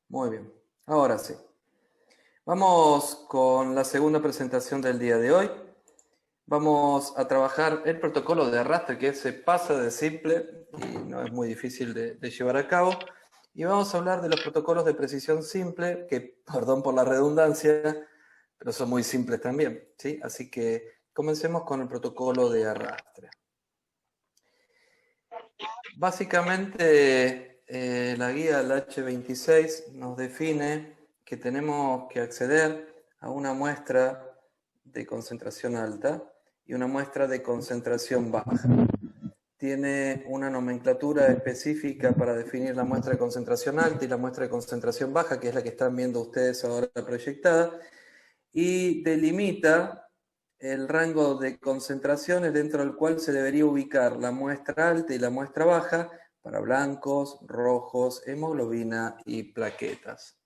Muy bien, ahora sí. Vamos con la segunda presentación del día de hoy. Vamos a trabajar el protocolo de arrastre, que se pasa de simple y no es muy difícil de llevar a cabo. Y vamos a hablar de los protocolos de precisión simple, que, perdón por la redundancia, pero son muy simples también, ¿sí? Así que comencemos con el protocolo de arrastre. Básicamente, la guía del H26 nos define que tenemos que acceder a una muestra de concentración alta y una muestra de concentración baja. Tiene una nomenclatura específica para definir la muestra de concentración alta y la muestra de concentración baja, que es la que están viendo ustedes ahora proyectada, y delimita el rango de concentraciones dentro del cual se debería ubicar la muestra alta y la muestra baja para blancos, rojos, hemoglobina y plaquetas.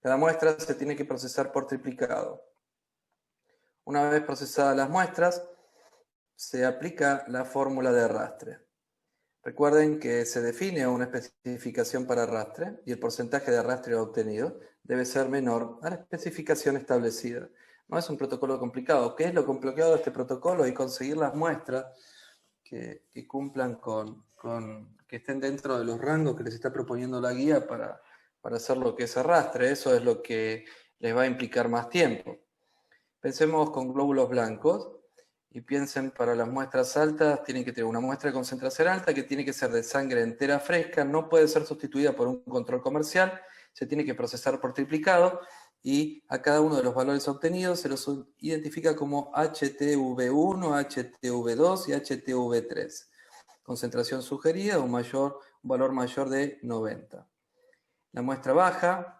Cada muestra se tiene que procesar por triplicado. Una vez procesadas las muestras, se aplica la fórmula de arrastre. Recuerden que se define una especificación para arrastre y el porcentaje de arrastre obtenido debe ser menor a la especificación establecida. No es un protocolo complicado. ¿Qué es lo complicado de este protocolo? Y conseguir las muestras que cumplan que estén dentro de los rangos que les está proponiendo la guía para hacer lo que es arrastre. Eso es lo que les va a implicar más tiempo. Pensemos con glóbulos blancos y piensen para las muestras altas, tienen que tener una muestra de concentración alta que tiene que ser de sangre entera fresca, no puede ser sustituida por un control comercial, se tiene que procesar por triplicado y a cada uno de los valores obtenidos se los identifica como HTV1, HTV2 y HTV3. Concentración sugerida, un valor mayor de 90. La muestra baja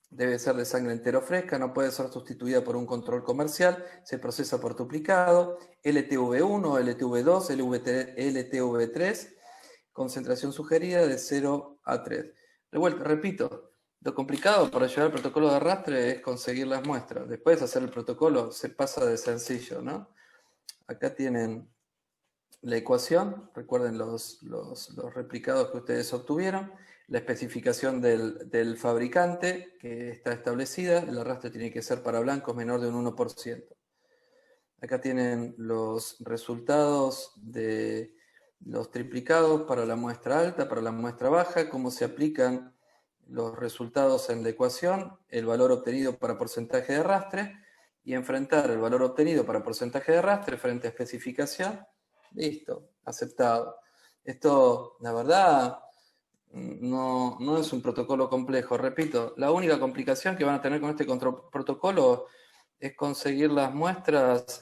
debe ser de sangre entero fresca, no puede ser sustituida por un control comercial, se procesa por duplicado, LTV1, LTV2, LTV3, concentración sugerida de 0 a 3. De vuelta, repito, lo complicado para llevar el protocolo de arrastre es conseguir las muestras. Después de hacer el protocolo se pasa de sencillo, ¿no? Acá tienen la ecuación, recuerden los replicados que ustedes obtuvieron, la especificación del fabricante que está establecida, el arrastre tiene que ser para blancos menor de un 1%. Acá tienen los resultados de los triplicados para la muestra alta, para la muestra baja, cómo se aplican los resultados en la ecuación, el valor obtenido para porcentaje de arrastre, y enfrentar el valor obtenido para porcentaje de arrastre frente a especificación. Listo, aceptado. Esto, la verdad, no es un protocolo complejo. Repito, la única complicación que van a tener con este protocolo es conseguir las muestras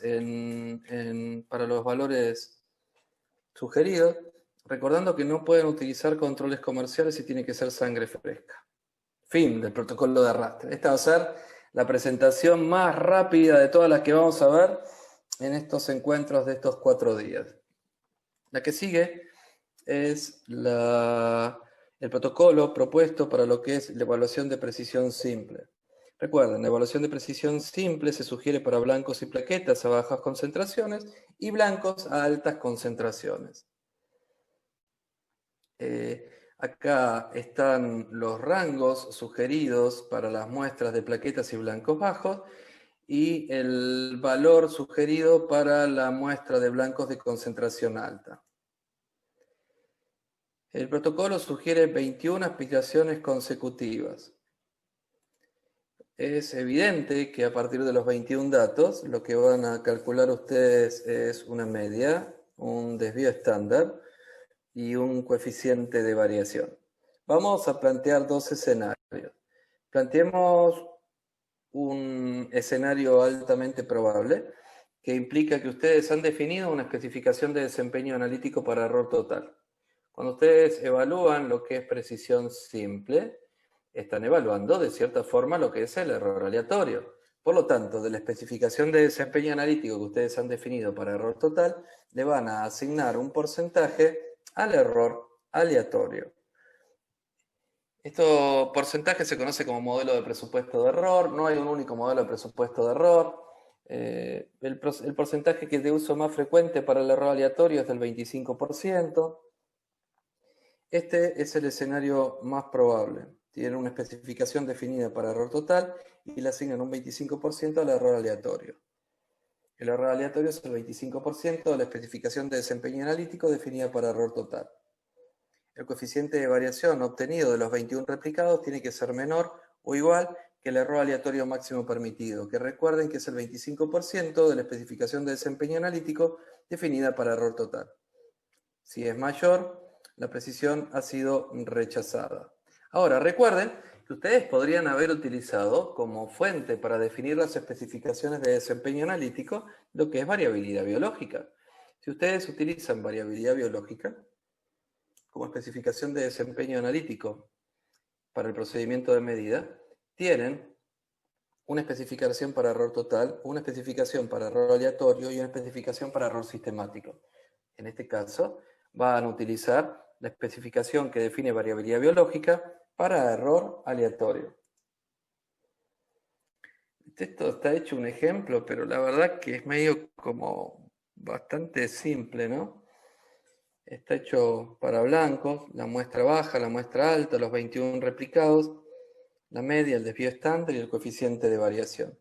para los valores sugeridos, recordando que no pueden utilizar controles comerciales y tiene que ser sangre fresca. Fin del protocolo de arrastre. Esta va a ser la presentación más rápida de todas las que vamos a ver en estos encuentros de estos 4 días. La que sigue es el protocolo propuesto para lo que es la evaluación de precisión simple. Recuerden, la evaluación de precisión simple se sugiere para blancos y plaquetas a bajas concentraciones y blancos a altas concentraciones. Acá están los rangos sugeridos para las muestras de plaquetas y blancos bajos y el valor sugerido para la muestra de blancos de concentración alta. El protocolo sugiere 21 aspiraciones consecutivas. Es evidente que a partir de los 21 datos, lo que van a calcular ustedes es una media, un desvío estándar y un coeficiente de variación. Vamos a plantear dos escenarios. Planteemos un escenario altamente probable que implica que ustedes han definido una especificación de desempeño analítico para error total. Cuando ustedes evalúan lo que es precisión simple, están evaluando de cierta forma lo que es el error aleatorio. Por lo tanto, de la especificación de desempeño analítico que ustedes han definido para error total, le van a asignar un porcentaje al error aleatorio. Este porcentaje se conoce como modelo de presupuesto de error, no hay un único modelo de presupuesto de error. El porcentaje que es de uso más frecuente para el error aleatorio es del 25%. Este es el escenario más probable. tienen una especificación definida para error total y le asignan un 25% al error aleatorio. El error aleatorio es el 25% de la especificación de desempeño analítico definida para error total. El coeficiente de variación obtenido de los 21 replicados tiene que ser menor o igual que el error aleatorio máximo permitido, que recuerden que es el 25% de la especificación de desempeño analítico definida para error total. Si es mayor, la precisión ha sido rechazada. Ahora, recuerden que ustedes podrían haber utilizado como fuente para definir las especificaciones de desempeño analítico lo que es variabilidad biológica. Si ustedes utilizan variabilidad biológica como especificación de desempeño analítico para el procedimiento de medida, tienen una especificación para error total, una especificación para error aleatorio y una especificación para error sistemático. En este caso, van a utilizar la especificación que define variabilidad biológica para error aleatorio. Esto está hecho un ejemplo, pero la verdad que es medio como bastante simple, ¿no? Está hecho para blancos, la muestra baja, la muestra alta, los 21 replicados, la media, el desvío estándar y el coeficiente de variación.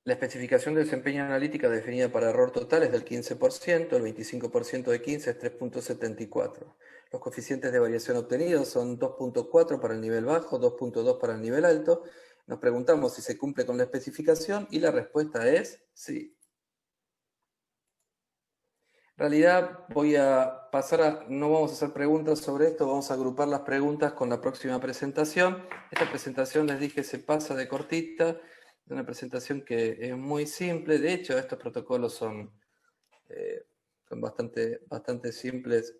La especificación de desempeño analítica definida para error total es del 15%, el 25% de 15 es 3.74. Los coeficientes de variación obtenidos son 2.4 para el nivel bajo, 2.2 para el nivel alto. Nos preguntamos si se cumple con la especificación y la respuesta es sí. En realidad voy a pasar no vamos a hacer preguntas sobre esto, vamos a agrupar las preguntas con la próxima presentación. Esta presentación les dije se pasa de cortita, de una presentación que es muy simple. De hecho, estos protocolos son bastante simples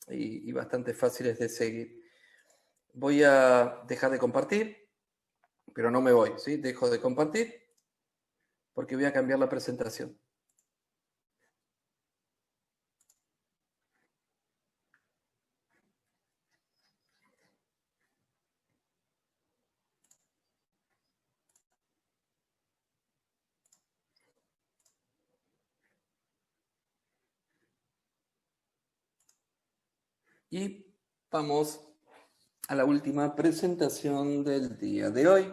y bastante fáciles de seguir. Voy a dejar de compartir, pero no me voy, ¿sí? Dejo de compartir porque voy a cambiar la presentación. Y vamos a la última presentación del día de hoy.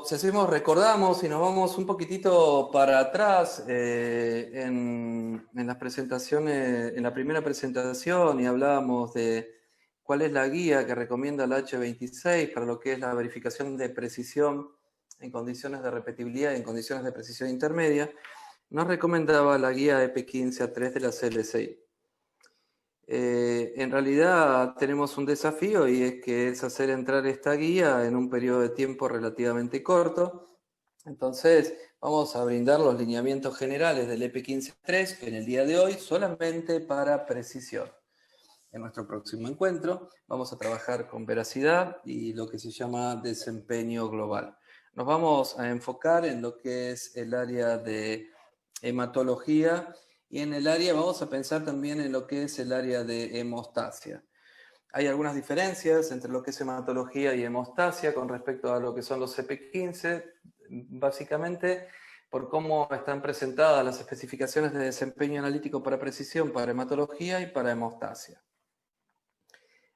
Si hacemos, recordamos y nos vamos un poquitito para atrás en las presentaciones, en la primera presentación, y hablábamos de cuál es la guía que recomienda la H26 para lo que es la verificación de precisión en condiciones de repetibilidad y en condiciones de precisión intermedia, nos recomendaba la guía EP15A3 de la CLSI. En realidad tenemos un desafío y es hacer entrar esta guía en un periodo de tiempo relativamente corto. Entonces vamos a brindar los lineamientos generales del EP15.3 en el día de hoy solamente para precisión. En nuestro próximo encuentro vamos a trabajar con veracidad y lo que se llama desempeño global. Nos vamos a enfocar en lo que es el área de hematología y en el área, vamos a pensar también en lo que es el área de hemostasia. Hay algunas diferencias entre lo que es hematología y hemostasia con respecto a lo que son los EP15, básicamente por cómo están presentadas las especificaciones de desempeño analítico para precisión para hematología y para hemostasia.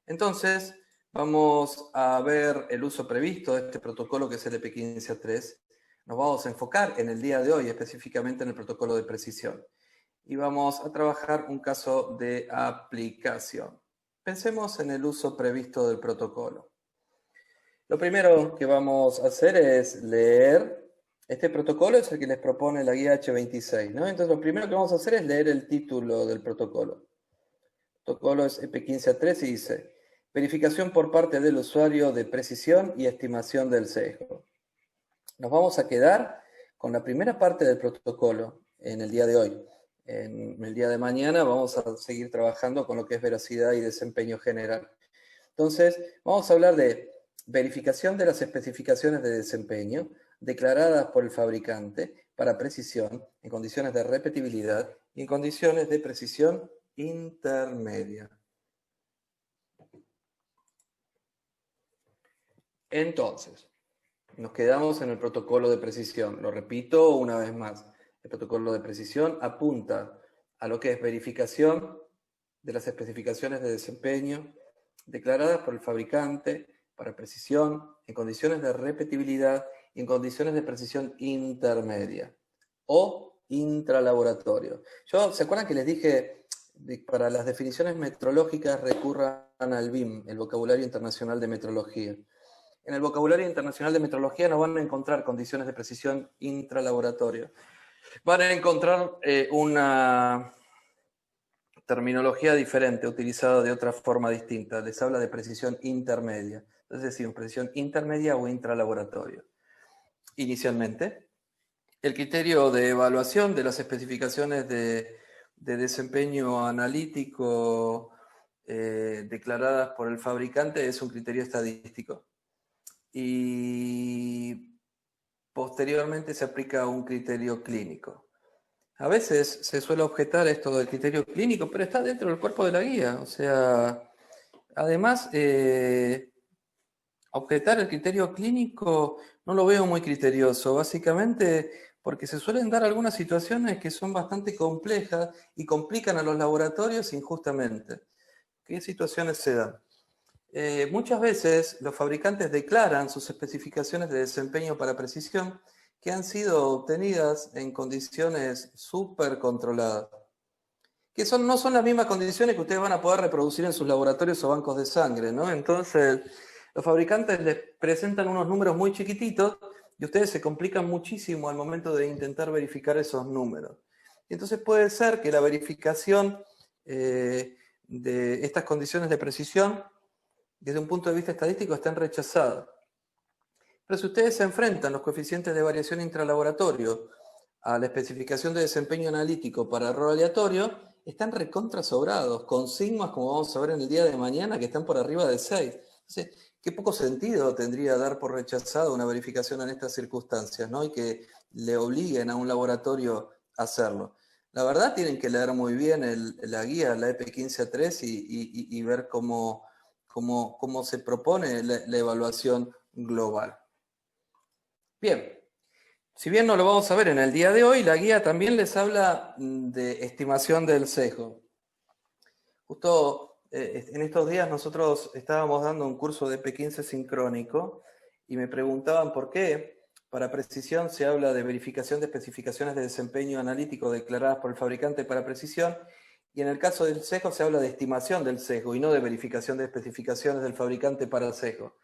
Entonces, vamos a ver el uso previsto de este protocolo que es el EP15A3. Nos vamos a enfocar en el día de hoy específicamente en el protocolo de precisión. Y vamos a trabajar un caso de aplicación. Pensemos en el uso previsto del protocolo. Lo primero que vamos a hacer es leer. Este protocolo es el que les propone la guía H26, ¿no? Entonces lo primero que vamos a hacer es leer el título del protocolo. El protocolo es EP15A3 y dice: verificación por parte del usuario de precisión y estimación del sesgo. Nos vamos a quedar con la primera parte del protocolo en el día de hoy. En el día de mañana vamos a seguir trabajando con lo que es veracidad y desempeño general. Entonces, vamos a hablar de verificación de las especificaciones de desempeño declaradas por el fabricante para precisión en condiciones de repetibilidad y en condiciones de precisión intermedia. Entonces, nos quedamos en el protocolo de precisión. Lo repito una vez más. El protocolo de precisión apunta a lo que es verificación de las especificaciones de desempeño declaradas por el fabricante para precisión en condiciones de repetibilidad y en condiciones de precisión intermedia o intralaboratorio. ¿Se acuerdan que les dije para las definiciones metrológicas recurran al BIM, el Vocabulario Internacional de Metrología? En el Vocabulario Internacional de Metrología no van a encontrar condiciones de precisión intralaboratorio. Van a encontrar una terminología diferente, utilizada de otra forma distinta. Les habla de precisión intermedia. Entonces decimos precisión intermedia o intralaboratorio. Inicialmente, el criterio de evaluación de las especificaciones de desempeño analítico declaradas por el fabricante es un criterio estadístico. Y posteriormente se aplica un criterio clínico. A veces se suele objetar esto del criterio clínico, pero está dentro del cuerpo de la guía. O sea, además, objetar el criterio clínico no lo veo muy criterioso, básicamente porque se suelen dar algunas situaciones que son bastante complejas y complican a los laboratorios injustamente. ¿Qué situaciones se dan? Muchas veces los fabricantes declaran sus especificaciones de desempeño para precisión que han sido obtenidas en condiciones súper controladas, que no son las mismas condiciones que ustedes van a poder reproducir en sus laboratorios o bancos de sangre, ¿no? Entonces, los fabricantes les presentan unos números muy chiquititos y ustedes se complican muchísimo al momento de intentar verificar esos números. Y entonces puede ser que la verificación de estas condiciones de precisión, desde un punto de vista estadístico, estén rechazadas. Pero si ustedes se enfrentan los coeficientes de variación intralaboratorio a la especificación de desempeño analítico para error aleatorio, están recontra sobrados, con sigmas, como vamos a ver en el día de mañana, que están por arriba de 6. Entonces, qué poco sentido tendría dar por rechazado una verificación en estas circunstancias, ¿no? Y que le obliguen a un laboratorio a hacerlo. La verdad, tienen que leer muy bien la guía, la EP 15A3, y ver cómo se propone la evaluación global. Bien, si bien no lo vamos a ver en el día de hoy, la guía también les habla de estimación del sesgo. Justo en estos días nosotros estábamos dando un curso de EP15 sincrónico y me preguntaban por qué para precisión se habla de verificación de especificaciones de desempeño analítico declaradas por el fabricante para precisión, y en el caso del sesgo se habla de estimación del sesgo y no de verificación de especificaciones del fabricante para el sesgo.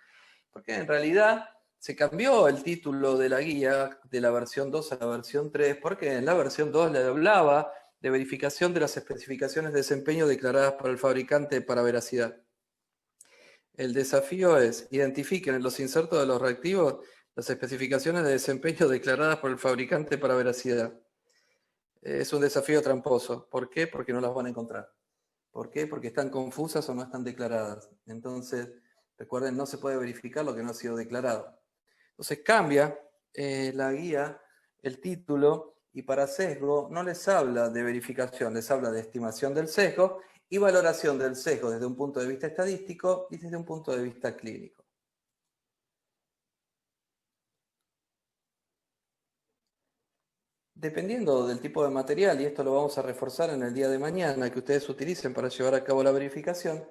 Porque en realidad se cambió el título de la guía de la versión 2 a la versión 3, porque en la versión 2 le hablaba de verificación de las especificaciones de desempeño declaradas por el fabricante para veracidad. El desafío es: identifiquen en los insertos de los reactivos las especificaciones de desempeño declaradas por el fabricante para veracidad. Es un desafío tramposo. ¿Por qué? Porque no las van a encontrar. ¿Por qué? Porque están confusas o no están declaradas. Entonces, recuerden, no se puede verificar lo que no ha sido declarado. Entonces cambia la guía, el título, y para sesgo no les habla de verificación, les habla de estimación del sesgo y valoración del sesgo desde un punto de vista estadístico y desde un punto de vista clínico. Dependiendo del tipo de material, y esto lo vamos a reforzar en el día de mañana, que ustedes utilicen para llevar a cabo la verificación,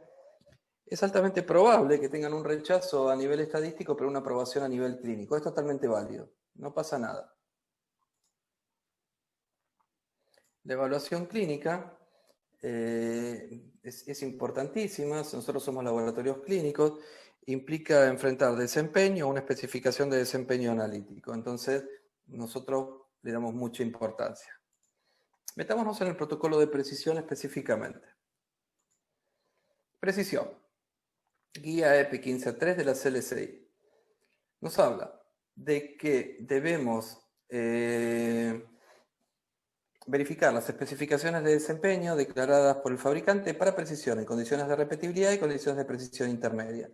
es altamente probable que tengan un rechazo a nivel estadístico, pero una aprobación a nivel clínico. Es totalmente válido, no pasa nada. La evaluación clínica es importantísima. Nosotros somos laboratorios clínicos, implica enfrentar desempeño a una especificación de desempeño analítico. Entonces, nosotros le damos mucha importancia. Metámonos en el protocolo de precisión específicamente. Precisión. Guía EP 15A3 de la CLCI. Nos habla de que debemos verificar las especificaciones de desempeño declaradas por el fabricante para precisión en condiciones de repetibilidad y condiciones de precisión intermedia.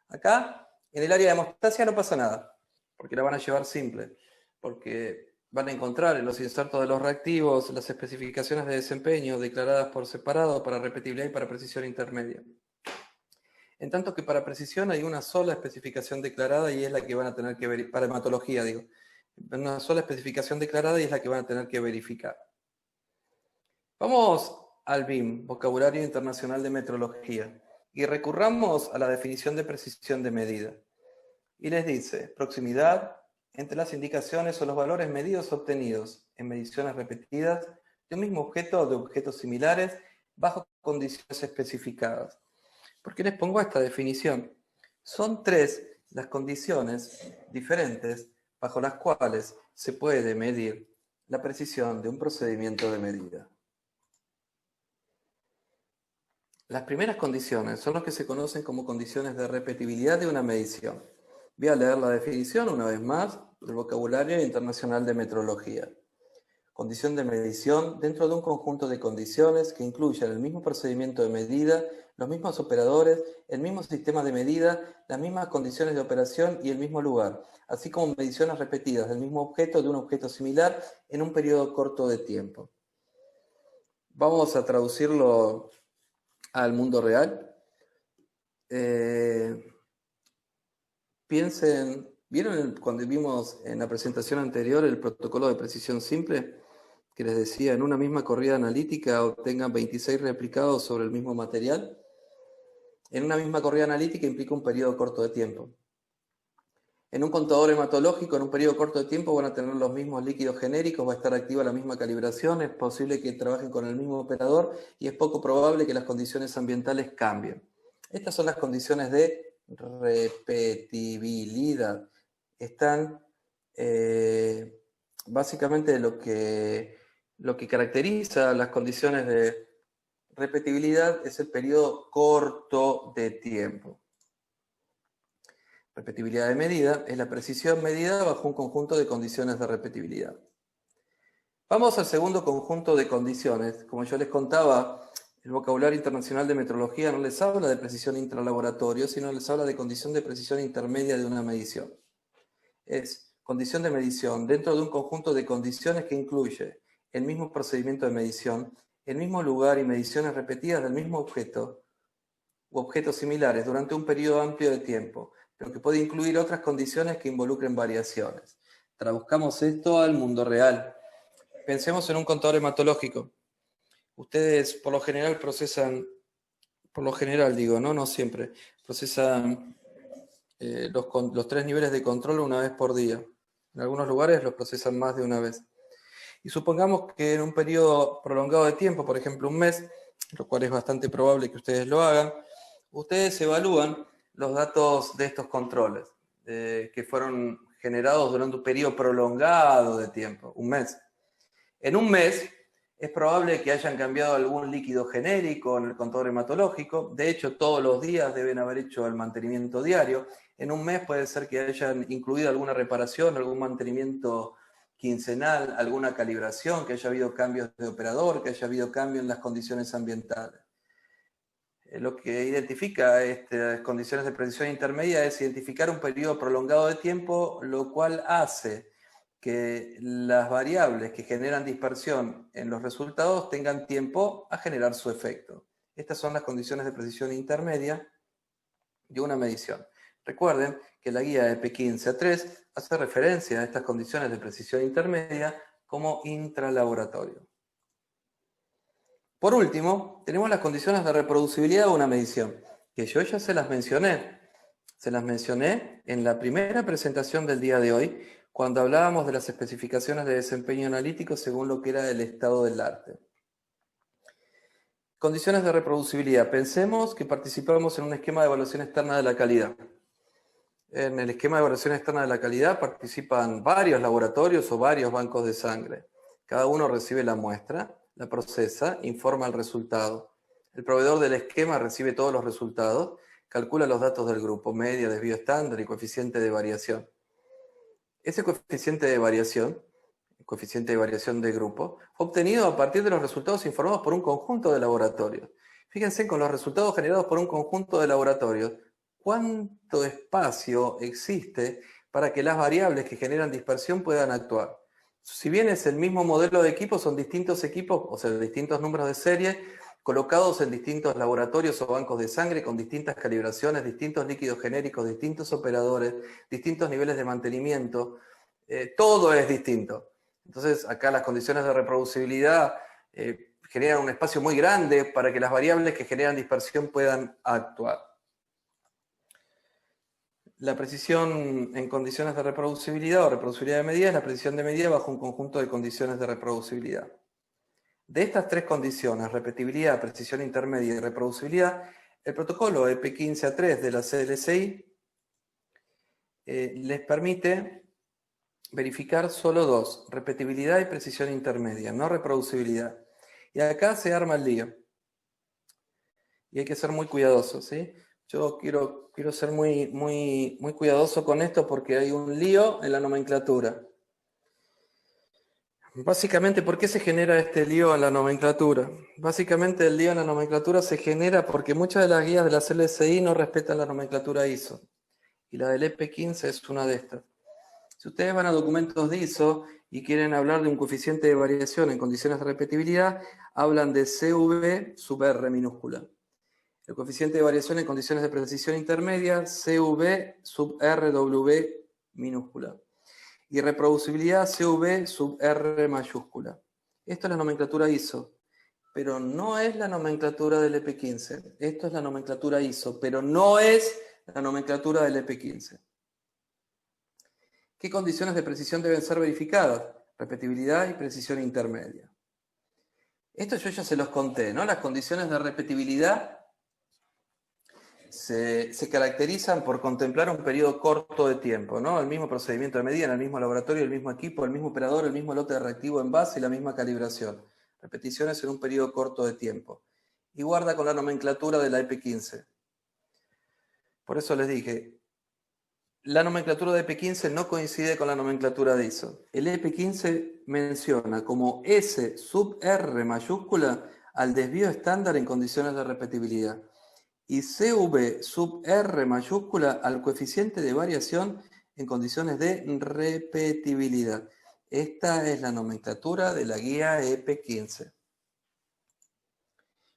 Acá, en el área de hemostasia no pasa nada, porque la van a llevar simple, porque van a encontrar en los insertos de los reactivos las especificaciones de desempeño declaradas por separado para repetibilidad y para precisión intermedia. En tanto que para precisión hay una sola especificación declarada y es la que van a tener que verificar, para hematología digo, una sola especificación declarada y es la que van a tener que verificar. Vamos al BIM, Vocabulario Internacional de Metrología, y recurramos a la definición de precisión de medida. Y les dice, proximidad entre las indicaciones o los valores medidos obtenidos en mediciones repetidas de un mismo objeto o de objetos similares bajo condiciones especificadas. ¿Por qué les pongo esta definición? Son 3 las condiciones diferentes bajo las cuales se puede medir la precisión de un procedimiento de medida. Las primeras condiciones son las que se conocen como condiciones de repetibilidad de una medición. Voy a leer la definición una vez más del Vocabulario Internacional de Metrología. Condición de medición dentro de un conjunto de condiciones que incluyan el mismo procedimiento de medida, los mismos operadores, el mismo sistema de medida, las mismas condiciones de operación y el mismo lugar, así como mediciones repetidas del mismo objeto de un objeto similar en un periodo corto de tiempo. Vamos a traducirlo al mundo real. Piensen, ¿vieron cuando vimos en la presentación anterior el protocolo de precisión simple? Que les decía, en una misma corrida analítica obtengan 26 replicados sobre el mismo material. En una misma corrida analítica implica un periodo corto de tiempo. En un contador hematológico, en un periodo corto de tiempo van a tener los mismos líquidos genéricos, va a estar activa la misma calibración, es posible que trabajen con el mismo operador y es poco probable que las condiciones ambientales cambien. Estas son las condiciones de repetibilidad. Están básicamente lo que caracteriza las condiciones de repetibilidad es el periodo corto de tiempo. Repetibilidad de medida es la precisión medida bajo un conjunto de condiciones de repetibilidad. Vamos al segundo conjunto de condiciones. Como yo les contaba, el Vocabulario Internacional de Metrología no les habla de precisión intralaboratorio, sino les habla de condición de precisión intermedia de una medición. Es condición de medición dentro de un conjunto de condiciones que incluye el mismo procedimiento de medición, el mismo lugar y mediciones repetidas del mismo objeto u objetos similares durante un periodo amplio de tiempo, pero que puede incluir otras condiciones que involucren variaciones. Traduzcamos esto al mundo real. Pensemos en un contador hematológico. Ustedes por lo general procesan, no siempre, procesan los 3 niveles de control una vez por día. En algunos lugares los procesan más de una vez. Y supongamos que en un periodo prolongado de tiempo, por ejemplo un mes, lo cual es bastante probable que ustedes lo hagan, ustedes evalúan los datos de estos controles que fueron generados durante un periodo prolongado de tiempo, un mes. En un mes es probable que hayan cambiado algún líquido genérico en el contador hematológico. De hecho, todos los días deben haber hecho el mantenimiento diario. En un mes puede ser que hayan incluido alguna reparación, algún mantenimiento quincenal, alguna calibración, que haya habido cambios de operador, que haya habido cambios en las condiciones ambientales. Lo que identifica estas condiciones de precisión intermedia es identificar un periodo prolongado de tiempo, lo cual hace que las variables que generan dispersión en los resultados tengan tiempo a generar su efecto. Estas son las condiciones de precisión intermedia de una medición. Recuerden que la guía de P15A3 hace referencia a estas condiciones de precisión intermedia como intralaboratorio. Por último, tenemos las condiciones de reproducibilidad de una medición, que yo ya se las mencioné. Se las mencioné en la primera presentación del día de hoy, cuando hablábamos de las especificaciones de desempeño analítico según lo que era el estado del arte. Condiciones de reproducibilidad. Pensemos que participamos en un esquema de evaluación externa de la calidad. En el esquema de evaluación externa de la calidad participan varios laboratorios o varios bancos de sangre. Cada uno recibe la muestra, la procesa, informa el resultado. El proveedor del esquema recibe todos los resultados, calcula los datos del grupo, media, desvío estándar y coeficiente de variación. Ese coeficiente de variación, el coeficiente de variación de grupo, fue obtenido a partir de los resultados informados por un conjunto de laboratorios. Fíjense, con los resultados generados por un conjunto de laboratorios, ¿cuánto espacio existe para que las variables que generan dispersión puedan actuar? Si bien es el mismo modelo de equipo, son distintos equipos, o sea, distintos números de serie, colocados en distintos laboratorios o bancos de sangre con distintas calibraciones, distintos líquidos genéricos, distintos operadores, distintos niveles de mantenimiento, todo es distinto. Entonces, acá las condiciones de reproducibilidad generan un espacio muy grande para que las variables que generan dispersión puedan actuar. La precisión en condiciones de reproducibilidad o reproducibilidad de medida es la precisión de medida bajo un conjunto de condiciones de reproducibilidad. De estas tres condiciones, repetibilidad, precisión intermedia y reproducibilidad, el protocolo EP15A3 de la CLSI les permite verificar solo dos, repetibilidad y precisión intermedia, no reproducibilidad. Y acá se arma el lío. Y hay que ser muy cuidadosos, ¿sí? Yo quiero ser muy cuidadoso con esto porque hay un lío en la nomenclatura. Básicamente, ¿por qué se genera este lío en la nomenclatura? Básicamente el lío en la nomenclatura se genera porque muchas de las guías de la CLSI no respetan la nomenclatura ISO. Y la del EP15 es una de estas. Si ustedes van a documentos de ISO y quieren hablar de un coeficiente de variación en condiciones de repetibilidad, hablan de CV sub R minúscula. El coeficiente de variación en condiciones de precisión intermedia, CV sub RW minúscula. Y reproducibilidad, CV sub R mayúscula. Esto es la nomenclatura ISO, pero no es la nomenclatura del EP15. Esto es la nomenclatura ISO, pero no es la nomenclatura del EP15. ¿Qué condiciones de precisión deben ser verificadas? Repetibilidad y precisión intermedia. Esto yo ya se los conté, ¿no? Las condiciones de repetibilidad se caracterizan por contemplar un periodo corto de tiempo, ¿no? El mismo procedimiento de medida, en el mismo laboratorio, el mismo equipo, el mismo operador, el mismo lote de reactivo en base y la misma calibración. Repeticiones en un periodo corto de tiempo. Y guarda con la nomenclatura de la EP15. Por eso les dije, la nomenclatura de EP15 no coincide con la nomenclatura de ISO. El EP15 menciona como S sub R mayúscula al desvío estándar en condiciones de repetibilidad y CV sub R mayúscula al coeficiente de variación en condiciones de repetibilidad. Esta es la nomenclatura de la guía EP15.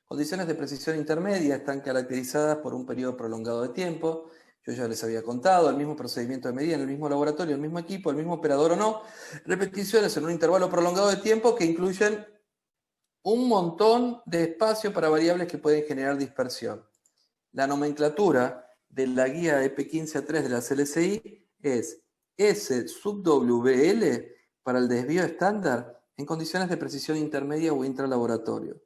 Condiciones de precisión intermedia están caracterizadas por un periodo prolongado de tiempo. Yo ya les había contado, el mismo procedimiento de medida en el mismo laboratorio, el mismo equipo, el mismo operador o no. Repeticiones en un intervalo prolongado de tiempo que incluyen un montón de espacio para variables que pueden generar dispersión. La nomenclatura de la guía EP15A3 de la CLSI es S sub WL para el desvío estándar en condiciones de precisión intermedia o intralaboratorio.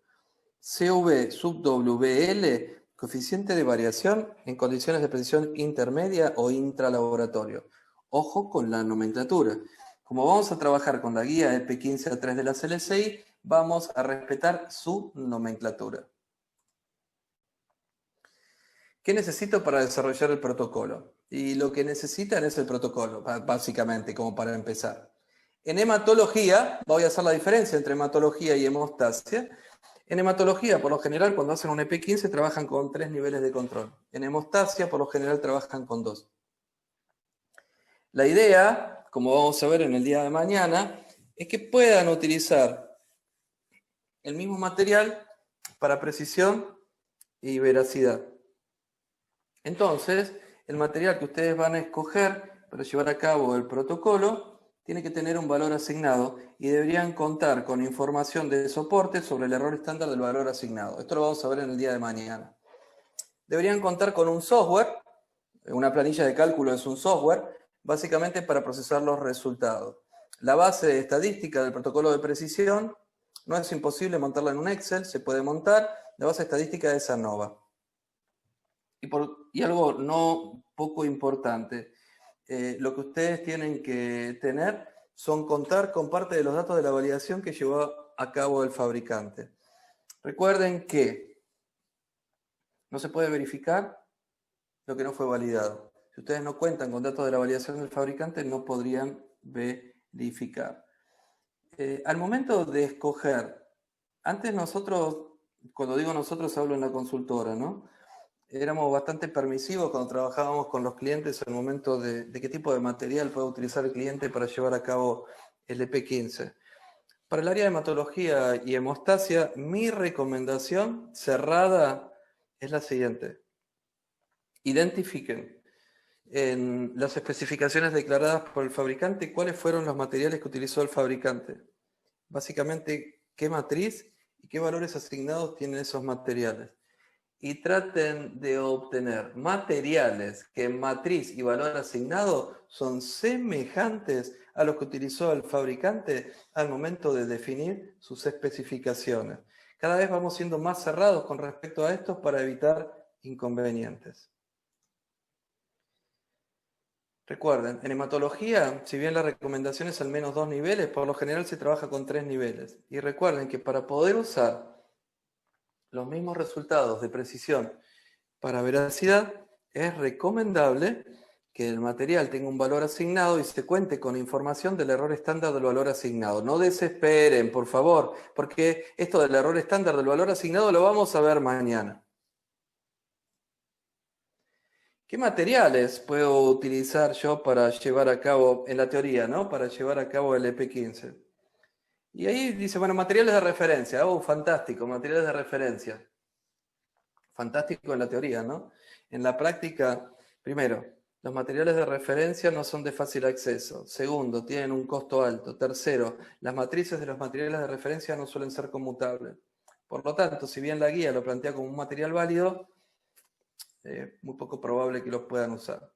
CV sub WL, coeficiente de variación en condiciones de precisión intermedia o intralaboratorio. Ojo con la nomenclatura. Como vamos a trabajar con la guía EP15A3 de la CLSI, vamos a respetar su nomenclatura. ¿Qué necesito para desarrollar el protocolo? Y lo que necesitan es el protocolo, básicamente, como para empezar. En hematología, voy a hacer la diferencia entre hematología y hemostasia. En hematología, por lo general, cuando hacen un EP15, trabajan con 3 niveles de control. En hemostasia, por lo general, trabajan con 2. La idea, como vamos a ver en el día de mañana, es que puedan utilizar el mismo material para precisión y veracidad. Entonces, el material que ustedes van a escoger para llevar a cabo el protocolo tiene que tener un valor asignado y deberían contar con información de soporte sobre el error estándar del valor asignado. Esto lo vamos a ver en el día de mañana. Deberían contar con un software, una planilla de cálculo es un software, básicamente para procesar los resultados. La base estadística del protocolo de precisión no es imposible montarla en un Excel, se puede montar, la base estadística es ANOVA. Y algo no poco importante, lo que ustedes tienen que tener son contar con parte de los datos de la validación que llevó a cabo el fabricante. Recuerden que no se puede verificar lo que no fue validado. Si ustedes no cuentan con datos de la validación del fabricante, no podrían verificar. Al momento de escoger, antes nosotros, cuando digo nosotros hablo en la consultora, ¿no? Éramos bastante permisivos cuando trabajábamos con los clientes en el momento de qué tipo de material puede utilizar el cliente para llevar a cabo el EP15. Para el área de hematología y hemostasia, mi recomendación cerrada es la siguiente. Identifiquen en las especificaciones declaradas por el fabricante cuáles fueron los materiales que utilizó el fabricante. Básicamente, qué matriz y qué valores asignados tienen esos materiales. Y traten de obtener materiales que en matriz y valor asignado son semejantes a los que utilizó el fabricante al momento de definir sus especificaciones. Cada vez vamos siendo más cerrados con respecto a esto para evitar inconvenientes. Recuerden, en hematología, si bien la recomendación es al menos 2 niveles, por lo general se trabaja con 3 niveles. Y recuerden que para poder usar los mismos resultados de precisión para veracidad, es recomendable que el material tenga un valor asignado y se cuente con información del error estándar del valor asignado. No desesperen, por favor, porque esto del error estándar del valor asignado lo vamos a ver mañana. ¿Qué materiales puedo utilizar yo para llevar a cabo, en la teoría, ¿no? Para llevar a cabo el EP15? Y ahí dice, bueno, materiales de referencia. Oh, fantástico, materiales de referencia. Fantástico en la teoría, ¿no? En la práctica, primero, los materiales de referencia no son de fácil acceso. Segundo, tienen un costo alto. Tercero, las matrices de los materiales de referencia no suelen ser conmutables. Por lo tanto, si bien la guía lo plantea como un material válido, muy poco probable que los puedan usar.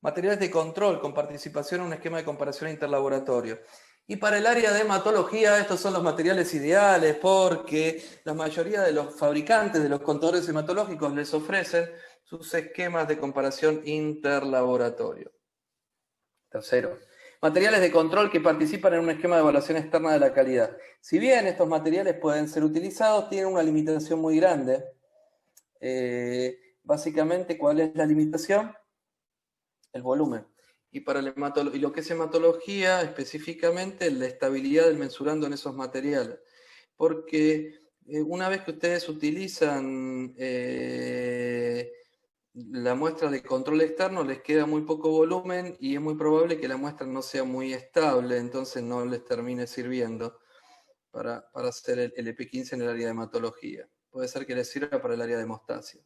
Materiales de control con participación en un esquema de comparación interlaboratorio. Y para el área de hematología, estos son los materiales ideales porque la mayoría de los fabricantes de los contadores hematológicos les ofrecen sus esquemas de comparación interlaboratorio. Tercero, materiales de control que participan en un esquema de evaluación externa de la calidad. Si bien estos materiales pueden ser utilizados, tienen una limitación muy grande. Básicamente, ¿cuál es la limitación? El volumen. Y para lo que es hematología, específicamente la estabilidad del mensurando en esos materiales. Porque una vez que ustedes utilizan la muestra de control externo, les queda muy poco volumen y es muy probable que la muestra no sea muy estable, entonces no les termine sirviendo para hacer el EP15 en el área de hematología. Puede ser que les sirva para el área de hemostasia.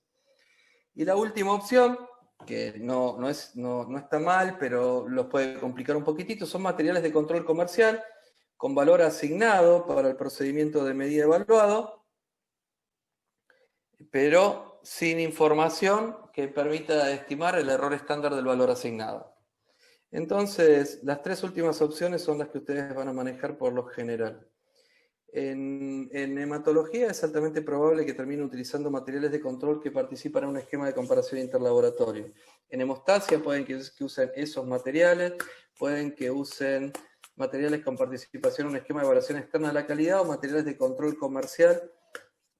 Y la última opción, que no está mal, pero los puede complicar un poquitito, son materiales de control comercial con valor asignado para el procedimiento de medida evaluado, pero sin información que permita estimar el error estándar del valor asignado. Entonces, las tres últimas opciones son las que ustedes van a manejar por lo general. En hematología es altamente probable que termine utilizando materiales de control que participan en un esquema de comparación interlaboratorio. En hemostasia pueden que usen esos materiales, pueden que usen materiales con participación en un esquema de evaluación externa de la calidad o materiales de control comercial,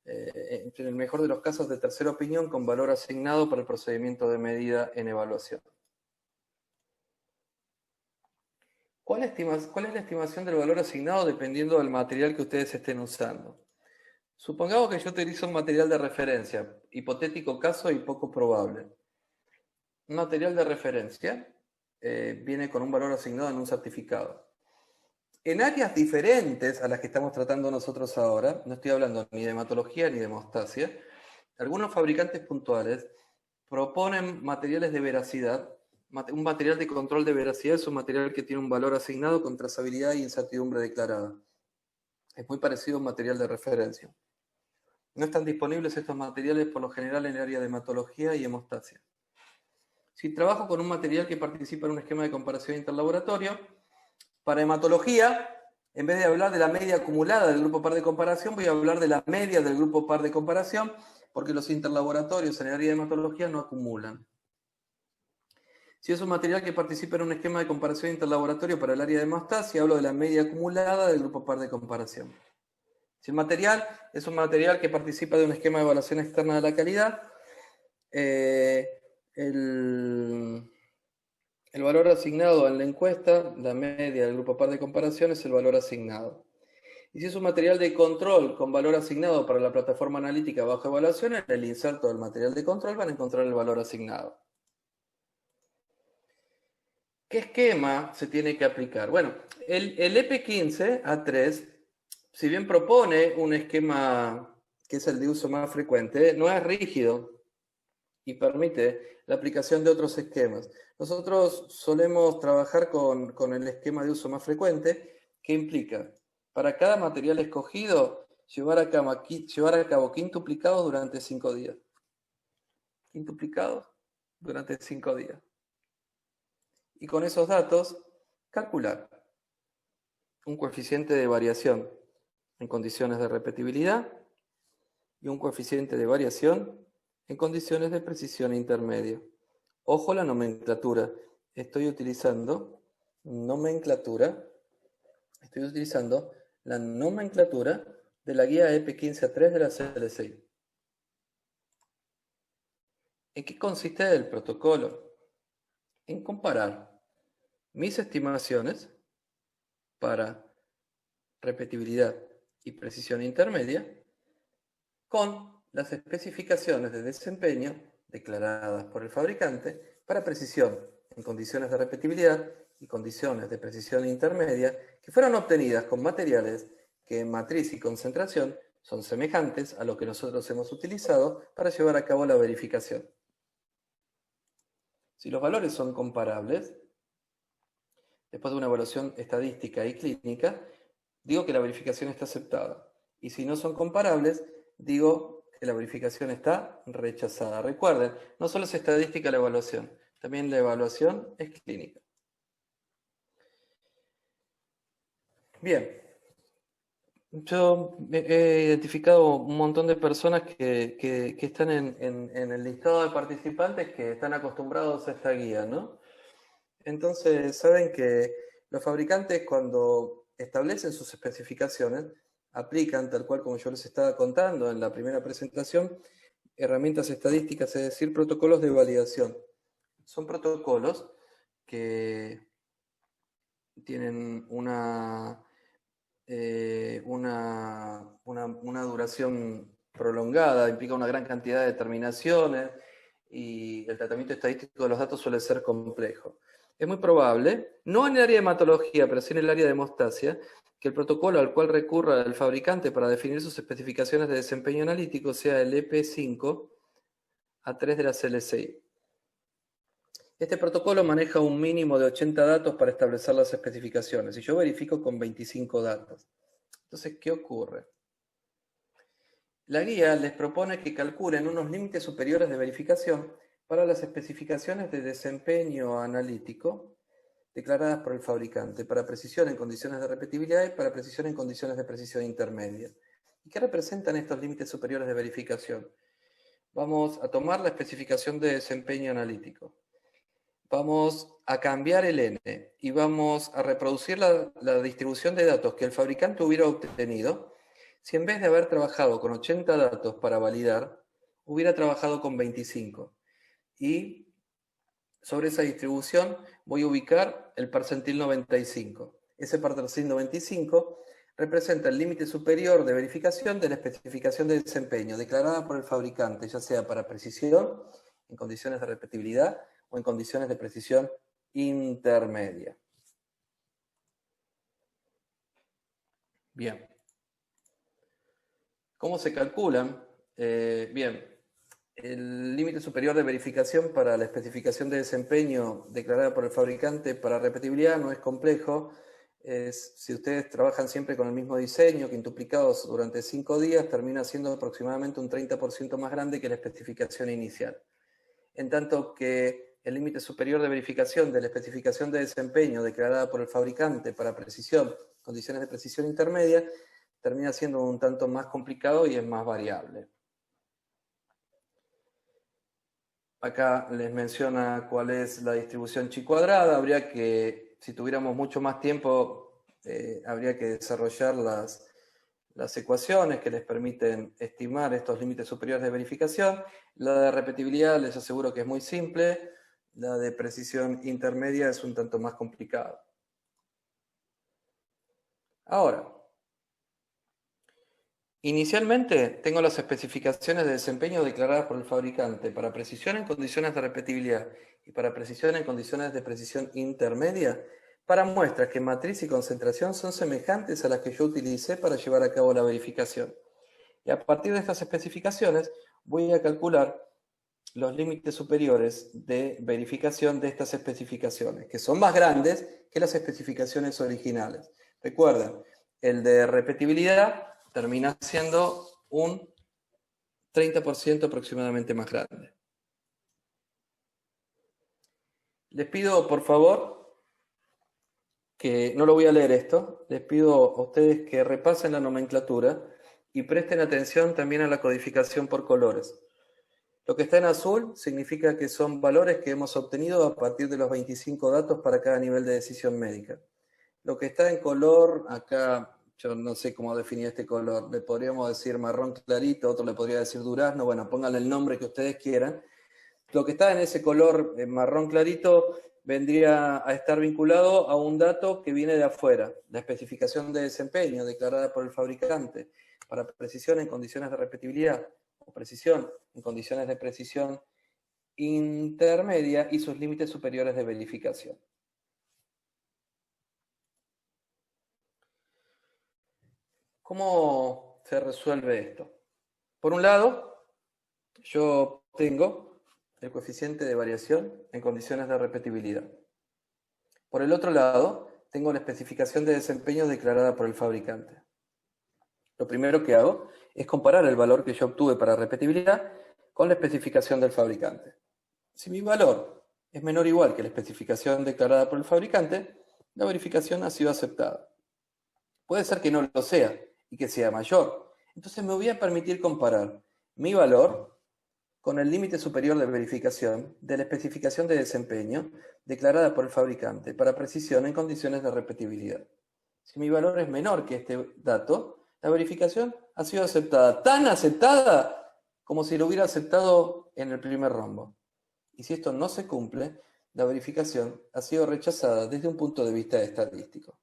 en el mejor de los casos de tercera opinión, con valor asignado para el procedimiento de medida en evaluación. ¿Cuál es la estimación del valor asignado dependiendo del material que ustedes estén usando? Supongamos que yo utilizo un material de referencia, hipotético caso y poco probable. Un material de referencia viene con un valor asignado en un certificado. En áreas diferentes a las que estamos tratando nosotros ahora, no estoy hablando ni de hematología ni de hemostasia, algunos fabricantes puntuales proponen materiales de veracidad. Un material de control de veracidad es un material que tiene un valor asignado con trazabilidad y incertidumbre declarada. Es muy parecido a un material de referencia. No están disponibles estos materiales por lo general en el área de hematología y hemostasia. Si trabajo con un material que participa en un esquema de comparación interlaboratorio, para hematología, en vez de hablar de la media acumulada del grupo par de comparación, voy a hablar de la media del grupo par de comparación, porque los interlaboratorios en el área de hematología no acumulan. Si es un material que participa en un esquema de comparación interlaboratorio para el área de hemostasia, hablo de la media acumulada del grupo par de comparación. Si el material es un material que participa de un esquema de evaluación externa de la calidad, el valor asignado en la encuesta, la media del grupo par de comparación, es el valor asignado. Y si es un material de control con valor asignado para la plataforma analítica bajo evaluación, en el inserto del material de control van a encontrar el valor asignado. ¿Qué esquema se tiene que aplicar? Bueno, el EP15 A3, si bien propone un esquema que es el de uso más frecuente, no es rígido y permite la aplicación de otros esquemas. Nosotros solemos trabajar con el esquema de uso más frecuente, que implica, para cada material escogido, llevar a cabo quintuplicados durante 5 días. Quintuplicados durante 5 días. Y con esos datos, calcular un coeficiente de variación en condiciones de repetibilidad y un coeficiente de variación en condiciones de precisión intermedia. Ojo la nomenclatura. Estoy utilizando la nomenclatura de la guía EP 15A3 de la CLCI. ¿En qué consiste el protocolo? En comparar mis estimaciones para repetibilidad y precisión intermedia con las especificaciones de desempeño declaradas por el fabricante para precisión en condiciones de repetibilidad y condiciones de precisión intermedia que fueron obtenidas con materiales que en matriz y concentración son semejantes a lo que nosotros hemos utilizado para llevar a cabo la verificación. Si los valores son comparables, después de una evaluación estadística y clínica, digo que la verificación está aceptada. Y si no son comparables, digo que la verificación está rechazada. Recuerden, no solo es estadística la evaluación, también la evaluación es clínica. Bien, yo he identificado un montón de personas que están en el listado de participantes que están acostumbrados a esta guía, ¿no? Entonces, saben que los fabricantes cuando establecen sus especificaciones, aplican, tal cual como yo les estaba contando en la primera presentación, herramientas estadísticas, es decir, protocolos de validación. Son protocolos que tienen una duración prolongada, implica una gran cantidad de determinaciones y el tratamiento estadístico de los datos suele ser complejo. Es muy probable, no en el área de hematología, pero sí en el área de hemostasia, que el protocolo al cual recurra el fabricante para definir sus especificaciones de desempeño analítico sea el EP5A3 de la CLCI. Este protocolo maneja un mínimo de 80 datos para establecer las especificaciones y yo verifico con 25 datos. Entonces, ¿qué ocurre? La guía les propone que calculen unos límites superiores de verificación para las especificaciones de desempeño analítico declaradas por el fabricante, para precisión en condiciones de repetibilidad y para precisión en condiciones de precisión intermedia. ¿Y qué representan estos límites superiores de verificación? Vamos a tomar la especificación de desempeño analítico. Vamos a cambiar el N y vamos a reproducir la distribución de datos que el fabricante hubiera obtenido si en vez de haber trabajado con 80 datos para validar, hubiera trabajado con 25. Y sobre esa distribución voy a ubicar el percentil 95. Ese percentil 95 representa el límite superior de verificación de la especificación de desempeño declarada por el fabricante, ya sea para precisión, en condiciones de repetibilidad, o en condiciones de precisión intermedia. Bien. ¿Cómo se calculan? Bien, el límite superior de verificación para la especificación de desempeño declarada por el fabricante para repetibilidad no es complejo. Si ustedes trabajan siempre con el mismo diseño, quintuplicados durante 5 días, termina siendo aproximadamente un 30% más grande que la especificación inicial. En tanto que el límite superior de verificación de la especificación de desempeño declarada por el fabricante para precisión, condiciones de precisión intermedia, termina siendo un tanto más complicado y es más variable. Acá les menciona cuál es la distribución chi cuadrada. Habría que, si tuviéramos mucho más tiempo, habría que desarrollar las ecuaciones que les permiten estimar estos límites superiores de verificación. La de repetibilidad les aseguro que es muy simple. La de precisión intermedia es un tanto más complicada. Ahora, inicialmente tengo las especificaciones de desempeño declaradas por el fabricante para precisión en condiciones de repetibilidad y para precisión en condiciones de precisión intermedia para muestras que matriz y concentración son semejantes a las que yo utilicé para llevar a cabo la verificación. Y a partir de estas especificaciones voy a calcular los límites superiores de verificación de estas especificaciones, que son más grandes que las especificaciones originales. Recuerden, el de repetibilidad termina siendo un 30% aproximadamente más grande. Les pido, por favor, que no lo voy a leer esto, les pido a ustedes que repasen la nomenclatura y presten atención también a la codificación por colores. Lo que está en azul significa que son valores que hemos obtenido a partir de los 25 datos para cada nivel de decisión médica. Lo que está en color, acá yo no sé cómo definir este color, le podríamos decir marrón clarito, otro le podría decir durazno, bueno, pónganle el nombre que ustedes quieran. Lo que está en ese color marrón clarito vendría a estar vinculado a un dato que viene de afuera, la especificación de desempeño declarada por el fabricante, para precisión en condiciones de repetibilidad, o precisión en condiciones de precisión intermedia y sus límites superiores de verificación. ¿Cómo se resuelve esto? Por un lado, yo tengo el coeficiente de variación en condiciones de repetibilidad. Por el otro lado, tengo la especificación de desempeño declarada por el fabricante. Lo primero que hago es comparar el valor que yo obtuve para repetibilidad con la especificación del fabricante. Si mi valor es menor o igual que la especificación declarada por el fabricante, la verificación ha sido aceptada. Puede ser que no lo sea y que sea mayor. Entonces me voy a permitir comparar mi valor con el límite superior de verificación de la especificación de desempeño declarada por el fabricante para precisión en condiciones de repetibilidad. Si mi valor es menor que este dato, la verificación ha sido aceptada, tan aceptada como si lo hubiera aceptado en el primer rombo. Y si esto no se cumple, la verificación ha sido rechazada desde un punto de vista estadístico.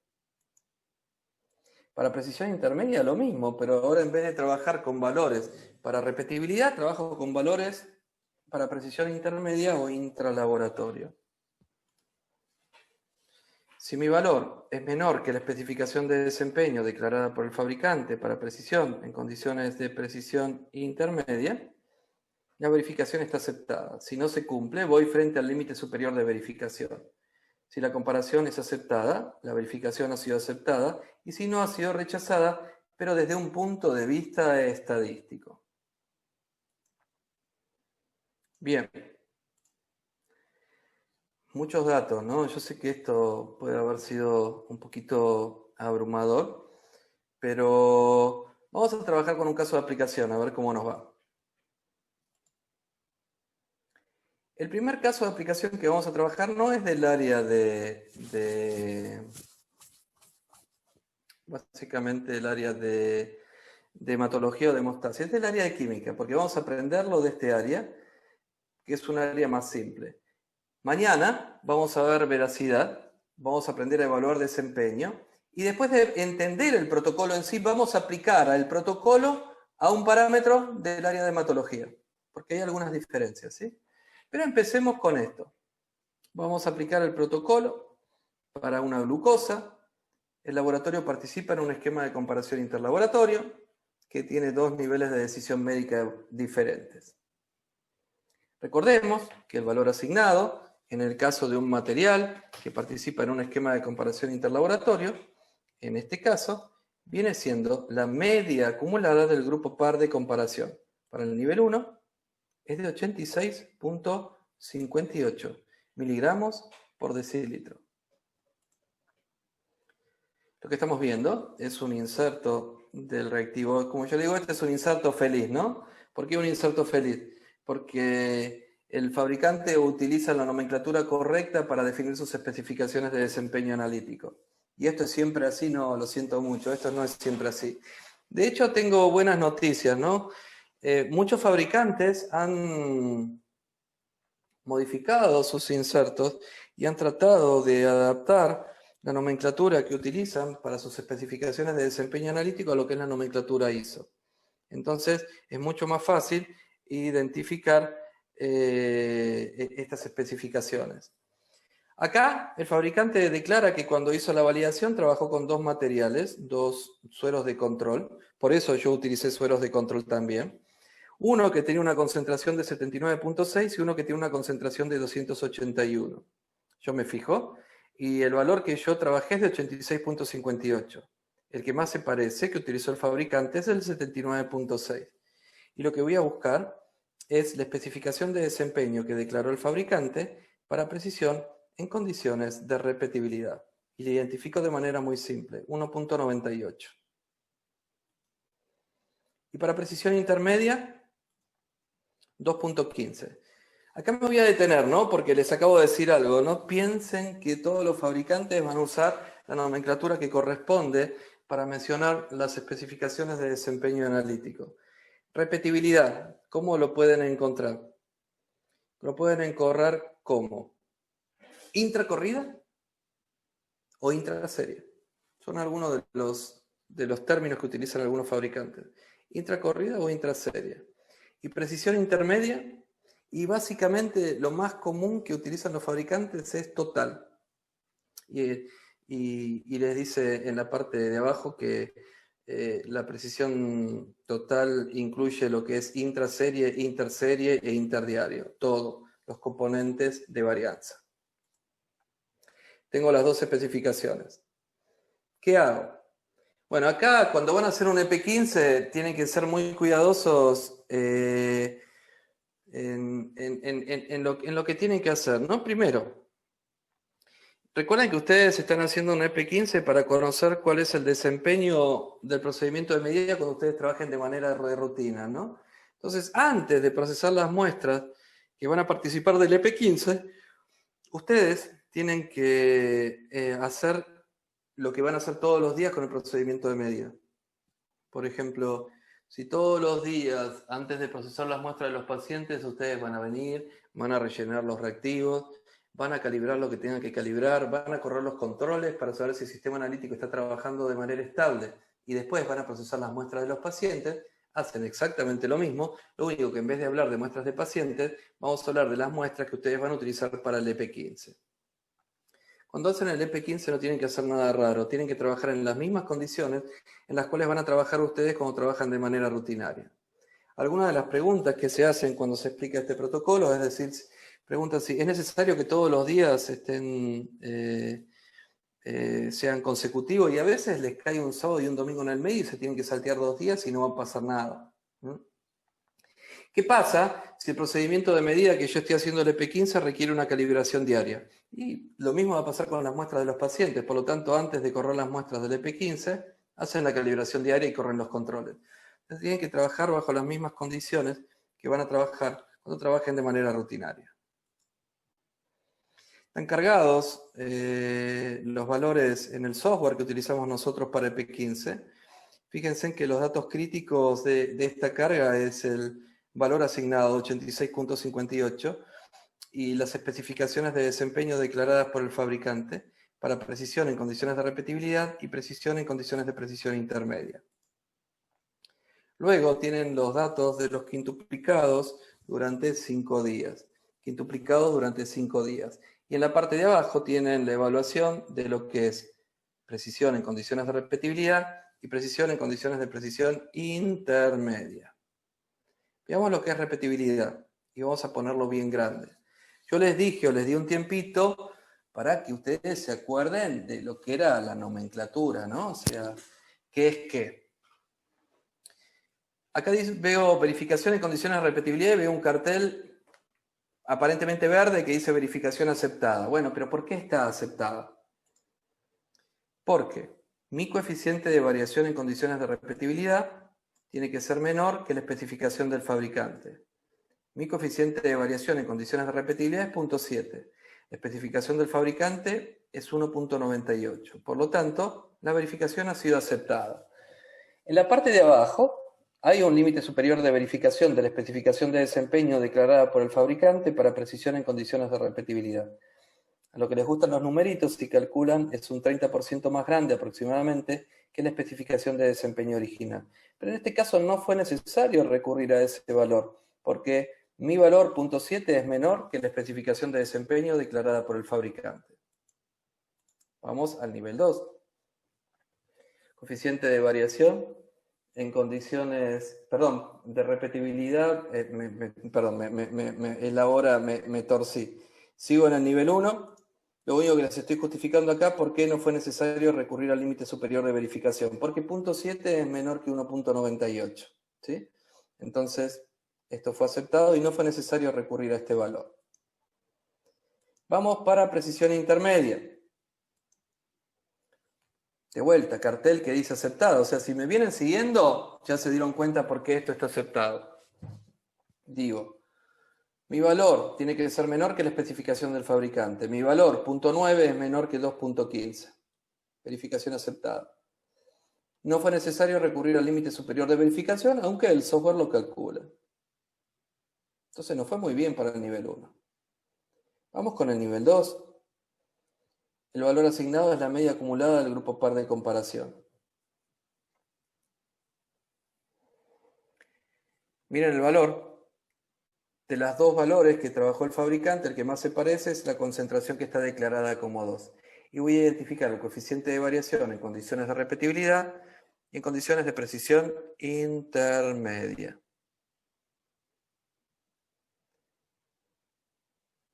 Para precisión intermedia lo mismo, pero ahora en vez de trabajar con valores para repetibilidad, trabajo con valores para precisión intermedia o intralaboratorio. Si mi valor es menor que la especificación de desempeño declarada por el fabricante para precisión en condiciones de precisión intermedia, la verificación está aceptada. Si no se cumple, voy frente al límite superior de verificación. Si la comparación es aceptada, la verificación ha sido aceptada, y si no, ha sido rechazada, pero desde un punto de vista estadístico. Bien. Muchos datos, ¿no? Yo sé que esto puede haber sido un poquito abrumador, pero vamos a trabajar con un caso de aplicación, a ver cómo nos va. El primer caso de aplicación que vamos a trabajar no es del área básicamente el área de hematología o de hemostasia, es del área de química, porque vamos a aprenderlo de este área, que es un área más simple. Mañana vamos a ver veracidad, vamos a aprender a evaluar desempeño, y después de entender el protocolo en sí, vamos a aplicar el protocolo a un parámetro del área de hematología, porque hay algunas diferencias, ¿sí? Pero empecemos con esto. Vamos a aplicar el protocolo para una glucosa. El laboratorio participa en un esquema de comparación interlaboratorio que tiene dos niveles de decisión médica diferentes. Recordemos que el valor asignado, en el caso de un material que participa en un esquema de comparación interlaboratorio, en este caso, viene siendo la media acumulada del grupo par de comparación. Para el nivel 1 es de 86.58 miligramos por decilitro. Lo que estamos viendo es un inserto del reactivo. Como yo digo, este es un inserto feliz, ¿no? ¿Por qué un inserto feliz? Porque el fabricante utiliza la nomenclatura correcta para definir sus especificaciones de desempeño analítico. Y esto es siempre así, no, lo siento mucho, esto no es siempre así. De hecho, tengo buenas noticias, ¿no? Muchos fabricantes han modificado sus insertos y han tratado de adaptar la nomenclatura que utilizan para sus especificaciones de desempeño analítico a lo que es la nomenclatura ISO. Entonces, es mucho más fácil identificar estas especificaciones. Acá, el fabricante declara que cuando hizo la validación trabajó con dos materiales, dos sueros de control. Por eso yo utilicé sueros de control también. Uno que tenía una concentración de 79.6 y uno que tiene una concentración de 281. Yo me fijo y el valor que yo trabajé es de 86.58. el que más se parece, que utilizó el fabricante, es el 79.6. Y lo que voy a buscar es la especificación de desempeño que declaró el fabricante para precisión en condiciones de repetibilidad. Y la identifico de manera muy simple, 1.98. Y para precisión intermedia, 2.15. Acá me voy a detener, ¿no? Porque les acabo de decir algo. No piensen que todos los fabricantes van a usar la nomenclatura que corresponde para mencionar las especificaciones de desempeño analítico. Repetibilidad, ¿cómo lo pueden encontrar? Lo pueden encontrar como intracorrida o intraserie. Son algunos de los términos que utilizan algunos fabricantes. Intracorrida o intraserie. Y precisión intermedia, y básicamente lo más común que utilizan los fabricantes es total. Y les dice en la parte de abajo que la precisión total incluye lo que es intraserie, interserie e interdiario, todos los componentes de varianza. Tengo las dos especificaciones. ¿Qué hago? Bueno, acá cuando van a hacer un EP15 tienen que ser muy cuidadosos en lo que tienen que hacer, ¿no? Primero, recuerden que ustedes están haciendo un EP15 para conocer cuál es el desempeño del procedimiento de medida cuando ustedes trabajen de manera de rutina, ¿no? Entonces, antes de procesar las muestras que van a participar del EP15, ustedes tienen que hacer lo que van a hacer todos los días con el procedimiento de medida. Por ejemplo, si todos los días, antes de procesar las muestras de los pacientes, ustedes van a venir, van a rellenar los reactivos, van a calibrar lo que tengan que calibrar, van a correr los controles para saber si el sistema analítico está trabajando de manera estable y después van a procesar las muestras de los pacientes, hacen exactamente lo mismo, lo único que en vez de hablar de muestras de pacientes, vamos a hablar de las muestras que ustedes van a utilizar para el EP15. Cuando hacen el EP15 no tienen que hacer nada raro, tienen que trabajar en las mismas condiciones en las cuales van a trabajar ustedes cuando trabajan de manera rutinaria. Algunas de las preguntas que se hacen cuando se explica este protocolo, es decir, preguntan si es necesario que todos los días sean consecutivos, y a veces les cae un sábado y un domingo en el medio y se tienen que saltear 2 días y no va a pasar nada. ¿Qué pasa si el procedimiento de medida que yo estoy haciendo el EP15 requiere una calibración diaria? Y lo mismo va a pasar con las muestras de los pacientes. Por lo tanto, antes de correr las muestras del EP15, hacen la calibración diaria y corren los controles. Entonces tienen que trabajar bajo las mismas condiciones que van a trabajar cuando trabajen de manera rutinaria. Están cargados los valores en el software que utilizamos nosotros para EP15. Fíjense en que los datos críticos de esta carga es el valor asignado 86.58 y las especificaciones de desempeño declaradas por el fabricante para precisión en condiciones de repetibilidad y precisión en condiciones de precisión intermedia. Luego tienen los datos de los quintuplicados durante 5 días. Quintuplicados durante 5 días. Y en la parte de abajo tienen la evaluación de lo que es precisión en condiciones de repetibilidad y precisión en condiciones de precisión intermedia. Veamos lo que es repetibilidad y vamos a ponerlo bien grande. Yo les dije o les di un tiempito para que ustedes se acuerden de lo que era la nomenclatura, ¿no? O sea, ¿qué es qué? Acá veo verificación en condiciones de repetibilidad y veo un cartel aparentemente verde que dice verificación aceptada. Bueno, pero ¿por qué está aceptada? Porque mi coeficiente de variación en condiciones de repetibilidad tiene que ser menor que la especificación del fabricante. Mi coeficiente de variación en condiciones de repetibilidad es 0.7. La especificación del fabricante es 1.98. Por lo tanto, la verificación ha sido aceptada. En la parte de abajo hay un límite superior de verificación de la especificación de desempeño declarada por el fabricante para precisión en condiciones de repetibilidad. A lo que les gustan los numeritos, si calculan, es un 30% más grande aproximadamente que la especificación de desempeño original. Pero en este caso no fue necesario recurrir a ese valor, porque mi valor 0.7 es menor que la especificación de desempeño declarada por el fabricante. Vamos al nivel 2. Coeficiente de variación en condiciones, de repetibilidad, me torcí. Sigo en el nivel 1. Lo único que les estoy justificando acá, ¿por qué no fue necesario recurrir al límite superior de verificación? Porque punto 7 es menor que 1.98, ¿sí? Entonces, esto fue aceptado y no fue necesario recurrir a este valor. Vamos para precisión intermedia. De vuelta, cartel que dice aceptado. O sea, si me vienen siguiendo, ya se dieron cuenta por qué esto está aceptado. Digo, mi valor tiene que ser menor que la especificación del fabricante. Mi valor, punto 9, es menor que 2.15. Verificación aceptada. No fue necesario recurrir al límite superior de verificación, aunque el software lo calcula. Entonces no fue muy bien para el nivel 1. Vamos con el nivel 2. El valor asignado es la media acumulada del grupo par de comparación. Miren el valor. De los dos valores que trabajó el fabricante, el que más se parece es la concentración que está declarada como 2. Y voy a identificar el coeficiente de variación en condiciones de repetibilidad y en condiciones de precisión intermedia.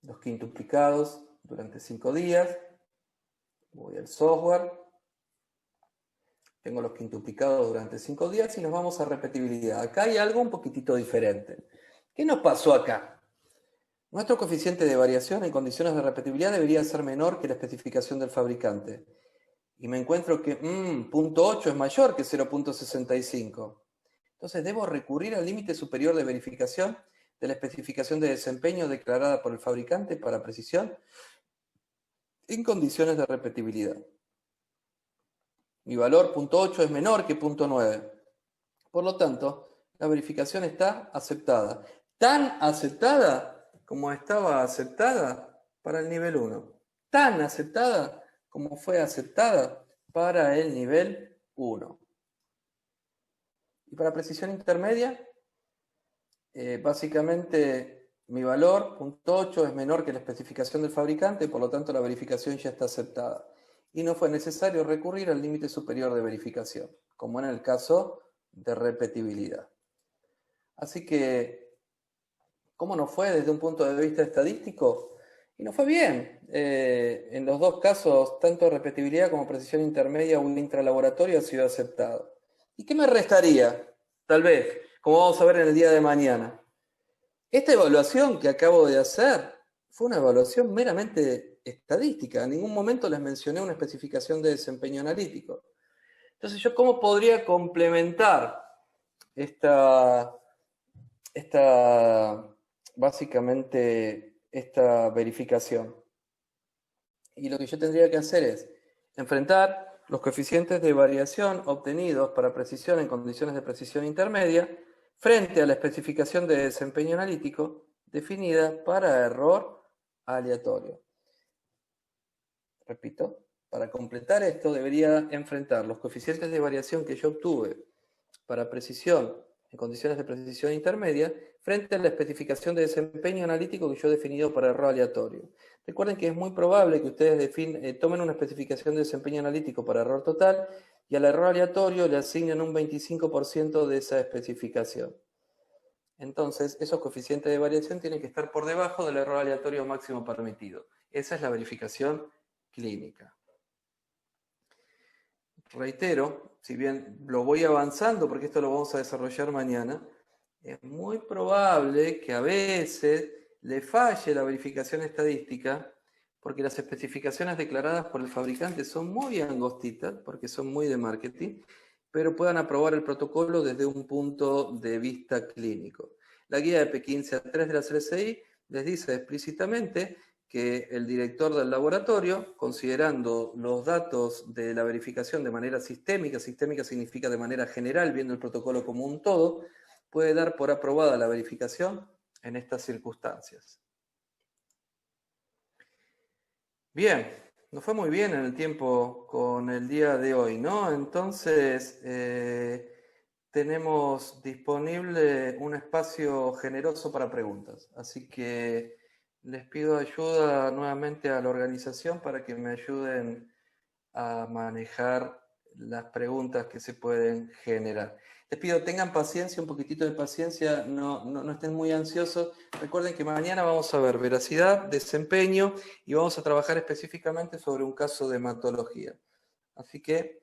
Los quintuplicados durante 5 días. Voy al software. Tengo los quintuplicados durante 5 días y nos vamos a repetibilidad. Acá hay algo un poquitito diferente. ¿Qué nos pasó acá? Nuestro coeficiente de variación en condiciones de repetibilidad debería ser menor que la especificación del fabricante. Y me encuentro que punto 8 es mayor que 0.65. Entonces debo recurrir al límite superior de verificación de la especificación de desempeño declarada por el fabricante para precisión en condiciones de repetibilidad. Mi valor punto 8 es menor que punto 9. Por lo tanto, la verificación está aceptada. Tan aceptada como estaba aceptada para el nivel 1. Tan aceptada como fue aceptada para el nivel 1. Y para precisión intermedia, básicamente mi valor, punto 8, es menor que la especificación del fabricante, por lo tanto la verificación ya está aceptada. Y no fue necesario recurrir al límite superior de verificación, como en el caso de repetibilidad. Así que, ¿cómo nos fue desde un punto de vista estadístico? Y nos fue bien. En los dos casos, tanto repetibilidad como precisión intermedia o intralaboratorio ha sido aceptado. ¿Y qué me restaría? Tal vez, como vamos a ver en el día de mañana. Esta evaluación que acabo de hacer fue una evaluación meramente estadística. En ningún momento les mencioné una especificación de desempeño analítico. Entonces, ¿yo cómo podría complementar básicamente esta verificación? Y lo que yo tendría que hacer es enfrentar los coeficientes de variación obtenidos para precisión en condiciones de precisión intermedia frente a la especificación de desempeño analítico definida para error aleatorio. Repito, para completar esto debería enfrentar los coeficientes de variación que yo obtuve para precisión en condiciones de precisión intermedia frente a la especificación de desempeño analítico que yo he definido para error aleatorio. Recuerden que es muy probable que ustedes tomen una especificación de desempeño analítico para error total y al error aleatorio le asignen un 25% de esa especificación. Entonces, esos coeficientes de variación tienen que estar por debajo del error aleatorio máximo permitido. Esa es la verificación clínica. Reitero, si bien lo voy avanzando, porque esto lo vamos a desarrollar mañana, es muy probable que a veces le falle la verificación estadística porque las especificaciones declaradas por el fabricante son muy angostitas, porque son muy de marketing, pero puedan aprobar el protocolo desde un punto de vista clínico. La guía de P15A3 de la CLCI les dice explícitamente que el director del laboratorio, considerando los datos de la verificación de manera sistémica significa de manera general, viendo el protocolo como un todo, puede dar por aprobada la verificación en estas circunstancias. Bien, nos fue muy bien en el tiempo con el día de hoy, ¿no? Entonces, tenemos disponible un espacio generoso para preguntas, así que les pido ayuda nuevamente a la organización para que me ayuden a manejar las preguntas que se pueden generar. Les pido, tengan paciencia, un poquitito de paciencia, no estén muy ansiosos. Recuerden que mañana vamos a ver veracidad, desempeño y vamos a trabajar específicamente sobre un caso de hematología. Así que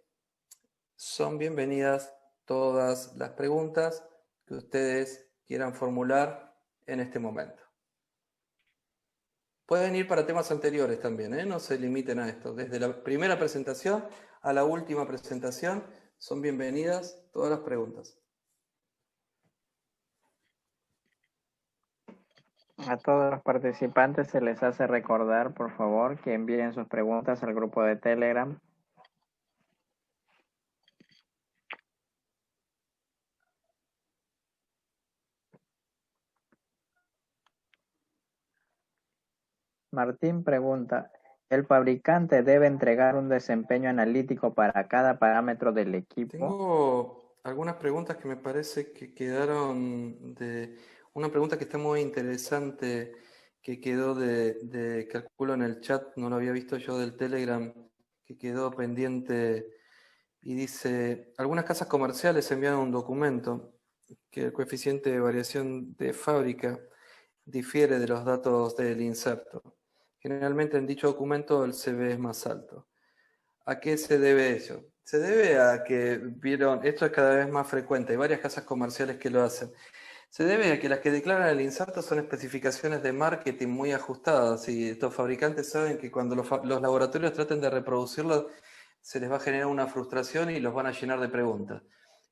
son bienvenidas todas las preguntas que ustedes quieran formular en este momento. Pueden ir para temas anteriores también, ¿eh? No se limiten a esto. Desde la primera presentación a la última presentación son bienvenidas todas las preguntas. A todos los participantes se les hace recordar, por favor, que envíen sus preguntas al grupo de Telegram. Martín pregunta, ¿el fabricante debe entregar un desempeño analítico para cada parámetro del equipo? Tengo algunas preguntas que me parece que quedaron de... Una pregunta que está muy interesante, que quedó de calculo en el chat, no lo había visto yo del Telegram, que quedó pendiente y dice, algunas casas comerciales envían un documento que el coeficiente de variación de fábrica difiere de los datos del inserto. Generalmente en dicho documento el CB es más alto. ¿A qué se debe eso? Se debe a que vieron, esto es cada vez más frecuente, hay varias casas comerciales que lo hacen. Se debe a que las que declaran el inserto son especificaciones de marketing muy ajustadas y estos fabricantes saben que cuando los laboratorios traten de reproducirlo se les va a generar una frustración y los van a llenar de preguntas.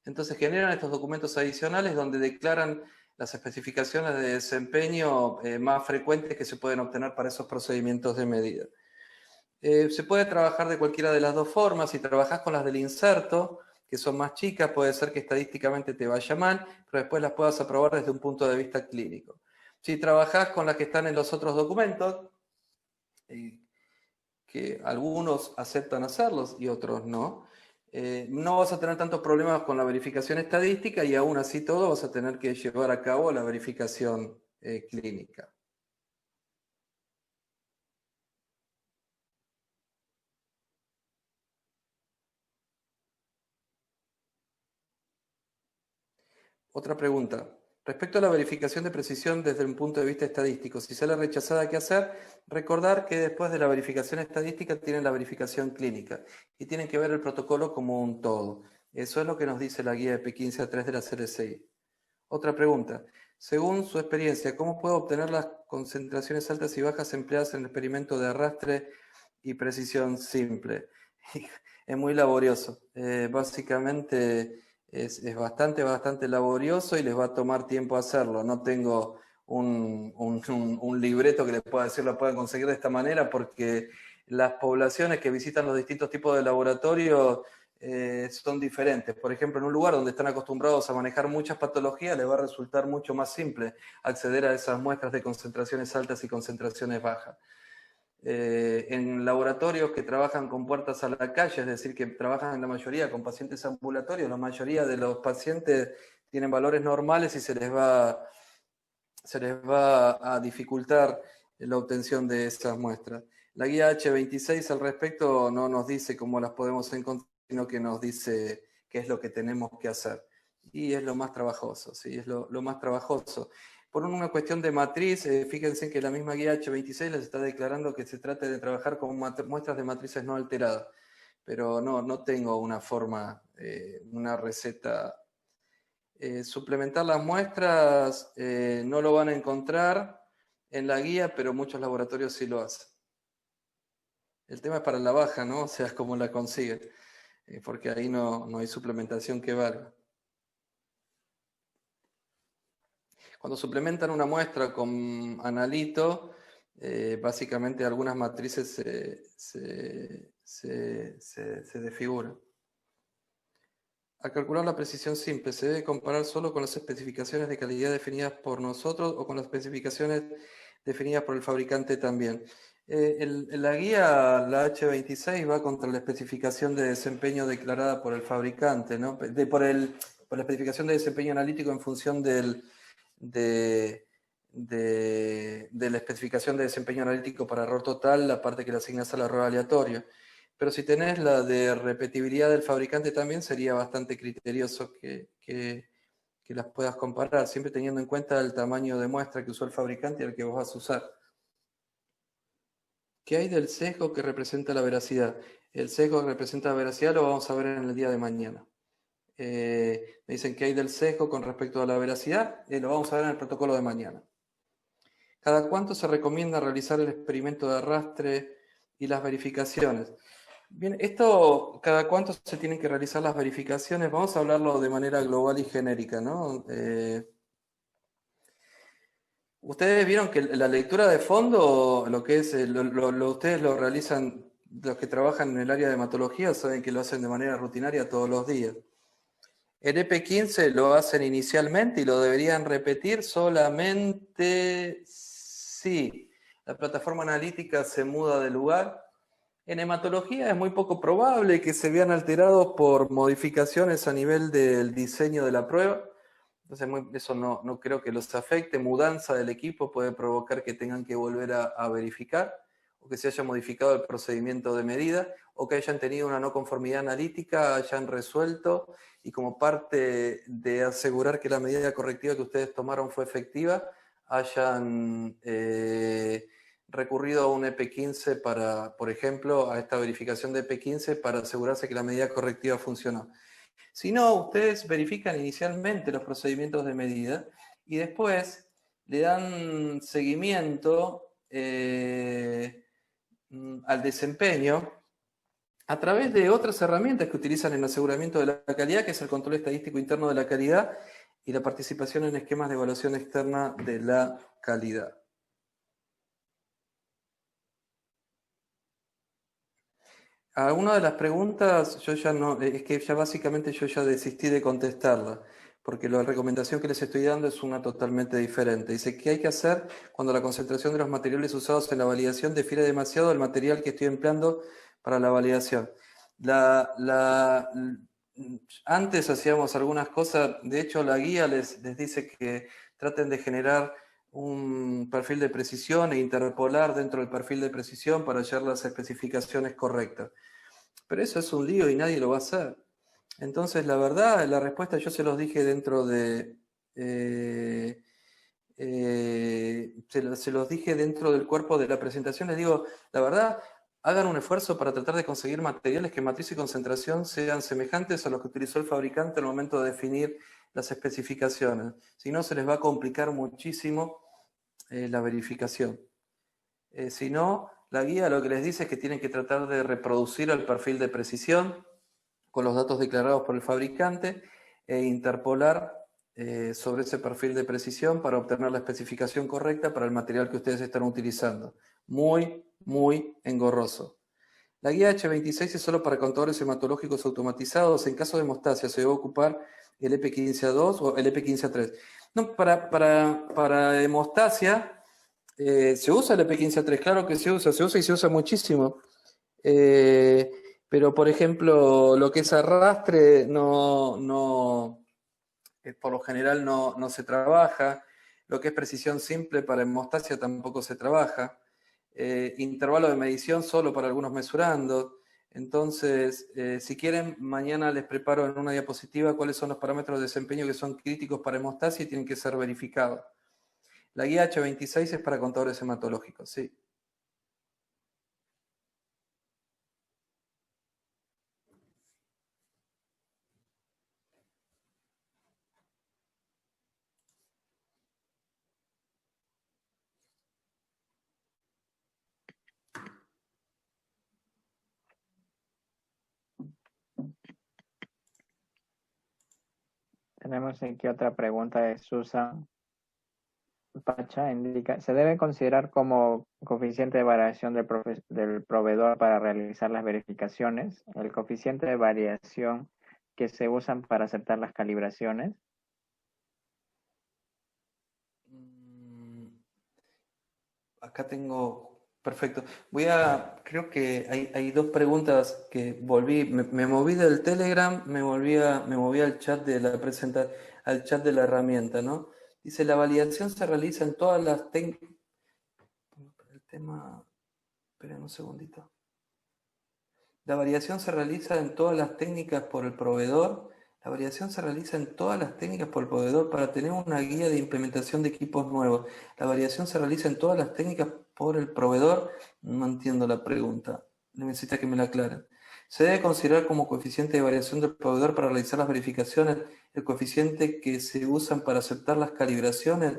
Entonces generan estos documentos adicionales donde declaran las especificaciones de desempeño más frecuentes que se pueden obtener para esos procedimientos de medida. Se puede trabajar de cualquiera de las dos formas. Si trabajas con las del inserto, que son más chicas, puede ser que estadísticamente te vaya mal, pero después las puedas aprobar desde un punto de vista clínico. Si trabajas con las que están en los otros documentos, que algunos aceptan hacerlos y otros no, no vas a tener tantos problemas con la verificación estadística y aún así todo vas a tener que llevar a cabo la verificación clínica. Otra pregunta. Respecto a la verificación de precisión desde un punto de vista estadístico, si sale rechazada, ¿qué hacer? Recordar que después de la verificación estadística tienen la verificación clínica y tienen que ver el protocolo como un todo. Eso es lo que nos dice la guía de P15A3 de la CLCI. Otra pregunta. Según su experiencia, ¿cómo puedo obtener las concentraciones altas y bajas empleadas en el experimento de arrastre y precisión simple? Es muy laborioso. Básicamente es bastante laborioso y les va a tomar tiempo hacerlo. No tengo un libreto que les pueda decir lo puedan conseguir de esta manera porque las poblaciones que visitan los distintos tipos de laboratorios son diferentes. Por ejemplo, en un lugar donde están acostumbrados a manejar muchas patologías, les va a resultar mucho más simple acceder a esas muestras de concentraciones altas y concentraciones bajas. En laboratorios que trabajan con puertas a la calle, es decir, que trabajan en la mayoría con pacientes ambulatorios, la mayoría de los pacientes tienen valores normales y se les va a dificultar la obtención de esas muestras. La guía H26 al respecto no nos dice cómo las podemos encontrar, sino que nos dice qué es lo que tenemos que hacer. Y es lo más trabajoso, ¿sí? Es lo más trabajoso. Por una cuestión de matriz, fíjense que la misma guía H26 les está declarando que se trate de trabajar con muestras de matrices no alteradas, pero no tengo una forma, una receta. Suplementar las muestras no lo van a encontrar en la guía, pero muchos laboratorios sí lo hacen. El tema es para la baja, ¿no? O sea, es como la consiguen, porque ahí no hay suplementación que valga. Cuando suplementan una muestra con analito, básicamente algunas matrices se desfiguran. Al calcular la precisión simple, ¿se debe comparar solo con las especificaciones de calidad definidas por nosotros o con las especificaciones definidas por el fabricante también? La guía, la H26, va contra la especificación de desempeño declarada por el fabricante, ¿no? Por la especificación de desempeño analítico en función de la especificación de desempeño analítico para error total, la parte que le asignas al error aleatorio. Pero si tenés la de repetibilidad del fabricante también, sería bastante criterioso que las puedas comparar, siempre teniendo en cuenta el tamaño de muestra que usó el fabricante y el que vos vas a usar. ¿Qué hay del sesgo que representa la veracidad? El sesgo que representa la veracidad lo vamos a ver en el día de mañana. Me dicen que hay del sesgo con respecto a la veracidad, lo vamos a ver en el protocolo de mañana. ¿Cada cuánto se recomienda realizar el experimento de arrastre y las verificaciones? Bien, esto, ¿cada cuánto se tienen que realizar las verificaciones? Vamos a hablarlo de manera global y genérica, ¿no? Ustedes vieron que la lectura de fondo, lo que es, ustedes lo realizan, los que trabajan en el área de hematología saben que lo hacen de manera rutinaria todos los días. El EP15 lo hacen inicialmente y lo deberían repetir solamente si la plataforma analítica se muda de lugar. En hematología es muy poco probable que se vean alterados por modificaciones a nivel del diseño de la prueba. Entonces eso no creo que los afecte. Mudanza del equipo puede provocar que tengan que volver a verificar, o que se haya modificado el procedimiento de medida, o que hayan tenido una no conformidad analítica, hayan resuelto, y como parte de asegurar que la medida correctiva que ustedes tomaron fue efectiva, hayan recurrido a un EP15 para, por ejemplo, a esta verificación de EP15 para asegurarse que la medida correctiva funcionó. Si no, ustedes verifican inicialmente los procedimientos de medida y después le dan seguimiento al desempeño a través de otras herramientas que utilizan en el aseguramiento de la calidad, que es el control estadístico interno de la calidad y la participación en esquemas de evaluación externa de la calidad. Alguna de las preguntas, yo ya no, es que ya básicamente yo ya desistí de contestarla, porque la recomendación que les estoy dando es una totalmente diferente. Dice, ¿qué hay que hacer cuando la concentración de los materiales usados en la validación difiere demasiado del material que estoy empleando para la validación? Antes hacíamos algunas cosas, de hecho la guía les dice que traten de generar un perfil de precisión e interpolar dentro del perfil de precisión para hallar las especificaciones correctas. Pero eso es un lío y nadie lo va a hacer. Entonces, la verdad, la respuesta yo se los dije dentro de... se los dije dentro del cuerpo de la presentación. Les digo, la verdad, hagan un esfuerzo para tratar de conseguir materiales que matriz y concentración sean semejantes a los que utilizó el fabricante al momento de definir las especificaciones. Si no, se les va a complicar muchísimo la verificación. Si no, la guía lo que les dice es que tienen que tratar de reproducir el perfil de precisión con los datos declarados por el fabricante e interpolar sobre ese perfil de precisión para obtener la especificación correcta para el material que ustedes están utilizando. Muy, muy engorroso. La guía H26 es solo para contadores hematológicos automatizados. En caso de hemostasia, ¿se debe ocupar el EP15A2 o el EP15A3? No, para hemostasia se usa el EP15A3, claro que se usa y se usa muchísimo. Pero, por ejemplo, lo que es arrastre por lo general no se trabaja. Lo que es precisión simple para hemostasia tampoco se trabaja. Intervalo de medición solo para algunos mesurando. Entonces, si quieren, mañana les preparo en una diapositiva cuáles son los parámetros de desempeño que son críticos para hemostasia y tienen que ser verificados. La guía H26 es para contadores hematológicos, sí. Tenemos aquí otra pregunta de Susan Pacha. Indica, ¿se debe considerar como coeficiente de variación del proveedor para realizar las verificaciones el coeficiente de variación que se usan para aceptar las calibraciones? Acá tengo, perfecto. Creo que hay dos preguntas que me moví del Telegram, me moví al chat de la al chat de la herramienta, ¿no? Dice, la validación se realiza en todas las técnicas. El tema, esperen un segundito. La variación se realiza en todas las técnicas por el proveedor. La variación se realiza en todas las técnicas por el proveedor para tener una guía de implementación de equipos nuevos. La variación se realiza en todas las técnicas por el proveedor. No entiendo la pregunta. Necesita que me la aclaren. Se debe considerar como coeficiente de variación del proveedor para realizar las verificaciones el coeficiente que se usan para aceptar las calibraciones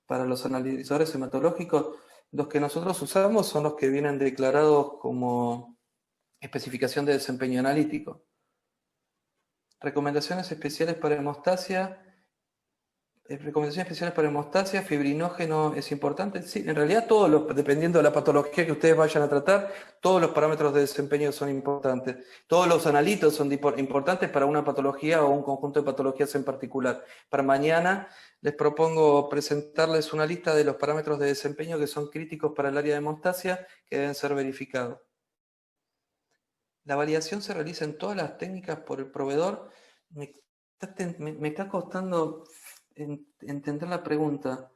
para los analizadores hematológicos. Los que nosotros usamos son los que vienen declarados como especificación de desempeño analítico. Recomendaciones especiales para hemostasia. Recomendaciones especiales para hemostasia, fibrinógeno es importante. Sí, en realidad dependiendo de la patología que ustedes vayan a tratar, todos los parámetros de desempeño son importantes. Todos los analitos son importantes para una patología o un conjunto de patologías en particular. Para mañana les propongo presentarles una lista de los parámetros de desempeño que son críticos para el área de hemostasia que deben ser verificados. La validación se realiza en todas las técnicas por el proveedor. Me está costando entender la pregunta.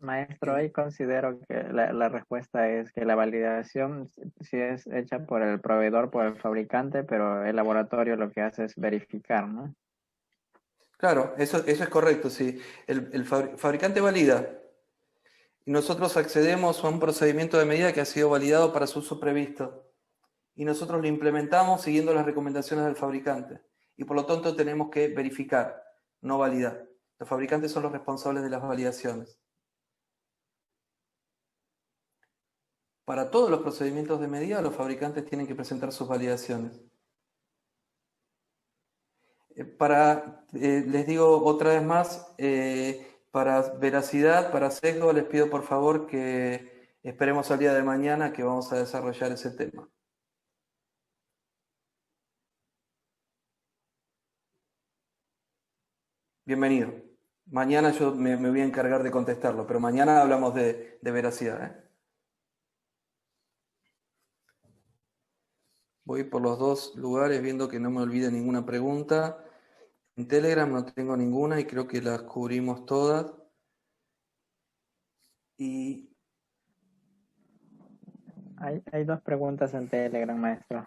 Maestro, ahí considero que la respuesta es que la validación sí es hecha por el proveedor, por el fabricante, pero el laboratorio lo que hace es verificar, ¿no? Claro, eso es correcto, sí. El fabricante valida y nosotros accedemos a un procedimiento de medida que ha sido validado para su uso previsto. Y nosotros lo implementamos siguiendo las recomendaciones del fabricante. Y por lo tanto tenemos que verificar, no validar. Los fabricantes son los responsables de las validaciones. Para todos los procedimientos de medida, los fabricantes tienen que presentar sus validaciones. Les digo otra vez más, para veracidad, para sesgo, les pido por favor que esperemos al día de mañana que vamos a desarrollar ese tema. Bienvenido. Mañana yo me voy a encargar de contestarlo, pero mañana hablamos de veracidad, ¿eh? Voy por los dos lugares viendo que no me olvide ninguna pregunta. En Telegram no tengo ninguna y creo que las cubrimos todas. Y Hay dos preguntas en Telegram, maestro.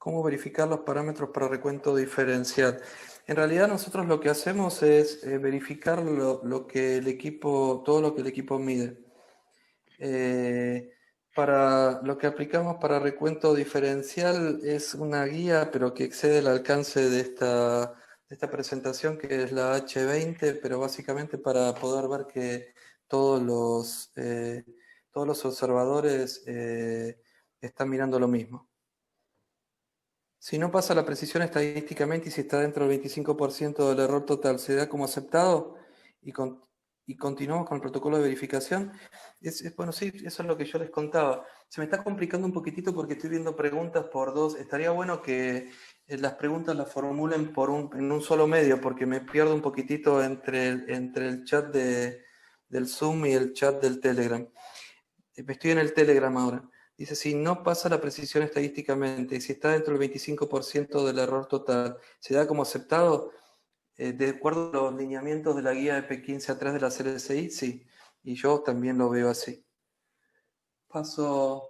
¿cómo verificar los parámetros para recuento diferencial? En realidad nosotros lo que hacemos es verificar todo lo que el equipo mide. Para lo que aplicamos para recuento diferencial es una guía, pero que excede el alcance de esta presentación, que es la H20, pero básicamente para poder ver que todos los observadores están mirando lo mismo. Si no pasa la precisión estadísticamente y si está dentro del 25% del error total, se da como aceptado y continuamos con el protocolo de verificación. Bueno, sí, eso es lo que yo les contaba. Se me está complicando un poquitito porque estoy viendo preguntas por dos. Estaría bueno que las preguntas las formulen en un solo medio, porque me pierdo un poquitito entre el chat del Zoom y el chat del Telegram. Estoy en el Telegram ahora. Dice, si no pasa la precisión estadísticamente y si está dentro del 25% del error total, ¿se da como aceptado? De acuerdo a los lineamientos de la guía EP15A3 de la CLSI, sí. Y yo también lo veo así. Paso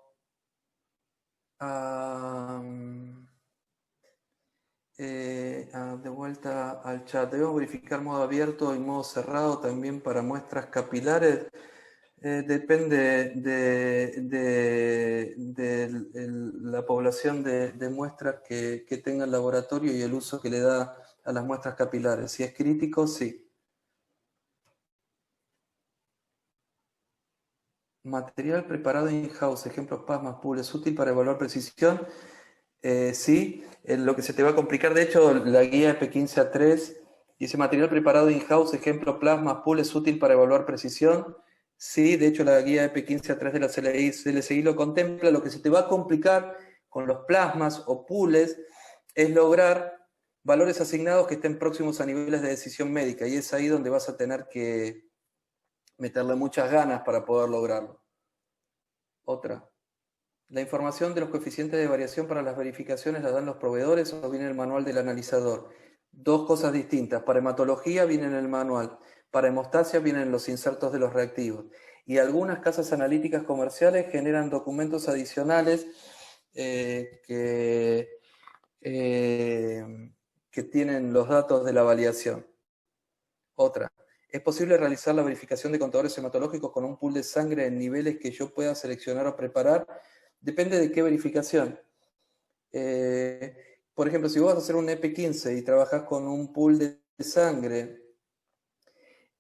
de vuelta al chat. ¿Debemos verificar modo abierto y modo cerrado también para muestras capilares? Depende de la población de muestras que tenga el laboratorio y el uso que le da a las muestras capilares. Si es crítico, sí. Material preparado in-house, ejemplos plasmas pools, ¿es útil para evaluar precisión? Sí, lo que se te va a complicar, de hecho, la guía EP15A3 dice material preparado in-house, ejemplo plasmas pools, ¿es útil para evaluar precisión? Sí, de hecho la guía EP15A3 de la CLSI lo contempla. Lo que se te va a complicar con los plasmas o pools es lograr valores asignados que estén próximos a niveles de decisión médica, y es ahí donde vas a tener que meterle muchas ganas para poder lograrlo. Otra. La información de los coeficientes de variación para las verificaciones la dan los proveedores o viene el manual del analizador. Dos cosas distintas. Para hematología viene en el manual. Para hemostasia vienen los insertos de los reactivos. Y algunas casas analíticas comerciales generan documentos adicionales que tienen los datos de la validación. Otra. ¿Es posible realizar la verificación de contadores hematológicos con un pool de sangre en niveles que yo pueda seleccionar o preparar? Depende de qué verificación. Por ejemplo, si vos vas a hacer un EP15 y trabajás con un pool de sangre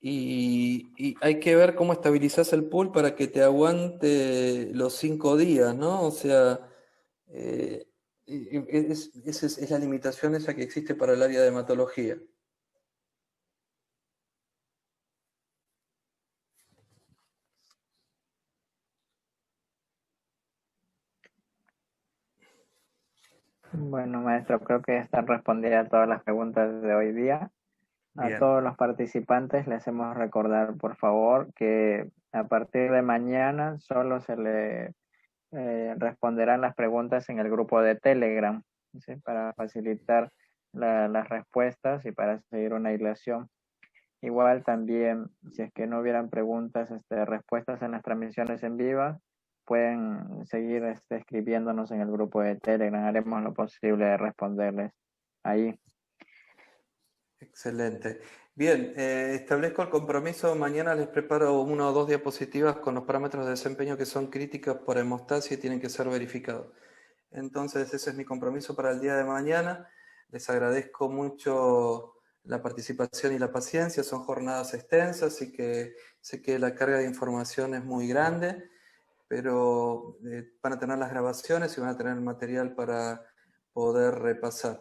y hay que ver cómo estabilizás el pool para que te aguante los 5 días, ¿no? O sea, esa es la limitación esa que existe para el área de hematología. Bueno, maestro, creo que están respondidas todas las preguntas de hoy día. A Bien. todos los participantes les hacemos recordar, por favor, que a partir de mañana solo se le responderán las preguntas en el grupo de Telegram, ¿sí? Para facilitar las respuestas y para seguir una hilación. Igual también, si es que no hubieran preguntas, respuestas en las transmisiones en vivo, pueden seguir escribiéndonos en el grupo de Telegram. Haremos lo posible de responderles ahí. Excelente. Bien, establezco el compromiso. Mañana les preparo 1 o 2 diapositivas con los parámetros de desempeño que son críticos por hemostasia y tienen que ser verificados. Entonces, ese es mi compromiso para el día de mañana. Les agradezco mucho la participación y la paciencia. Son jornadas extensas y que sé que la carga de información es muy grande, pero van a tener las grabaciones y van a tener el material para poder repasar.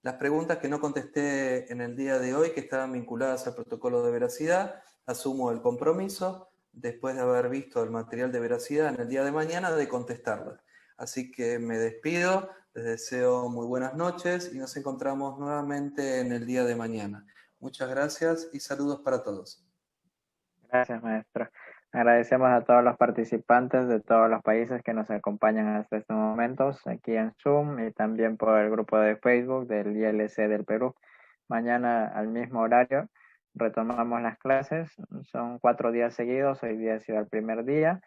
Las preguntas que no contesté en el día de hoy, que estaban vinculadas al protocolo de veracidad, asumo el compromiso, después de haber visto el material de veracidad en el día de mañana, de contestarlas. Así que me despido, les deseo muy buenas noches y nos encontramos nuevamente en el día de mañana. Muchas gracias y saludos para todos. Gracias, maestro. Agradecemos a todos los participantes de todos los países que nos acompañan hasta estos momentos, aquí en Zoom y también por el grupo de Facebook del ILC del Perú. Mañana al mismo horario retomamos las clases. Son 4 días seguidos, hoy día ha sido el primer día.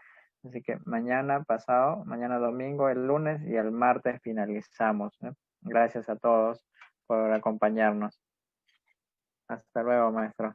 Así que mañana pasado, mañana domingo, el lunes y el martes finalizamos, ¿eh? Gracias a todos por acompañarnos. Hasta luego, maestro.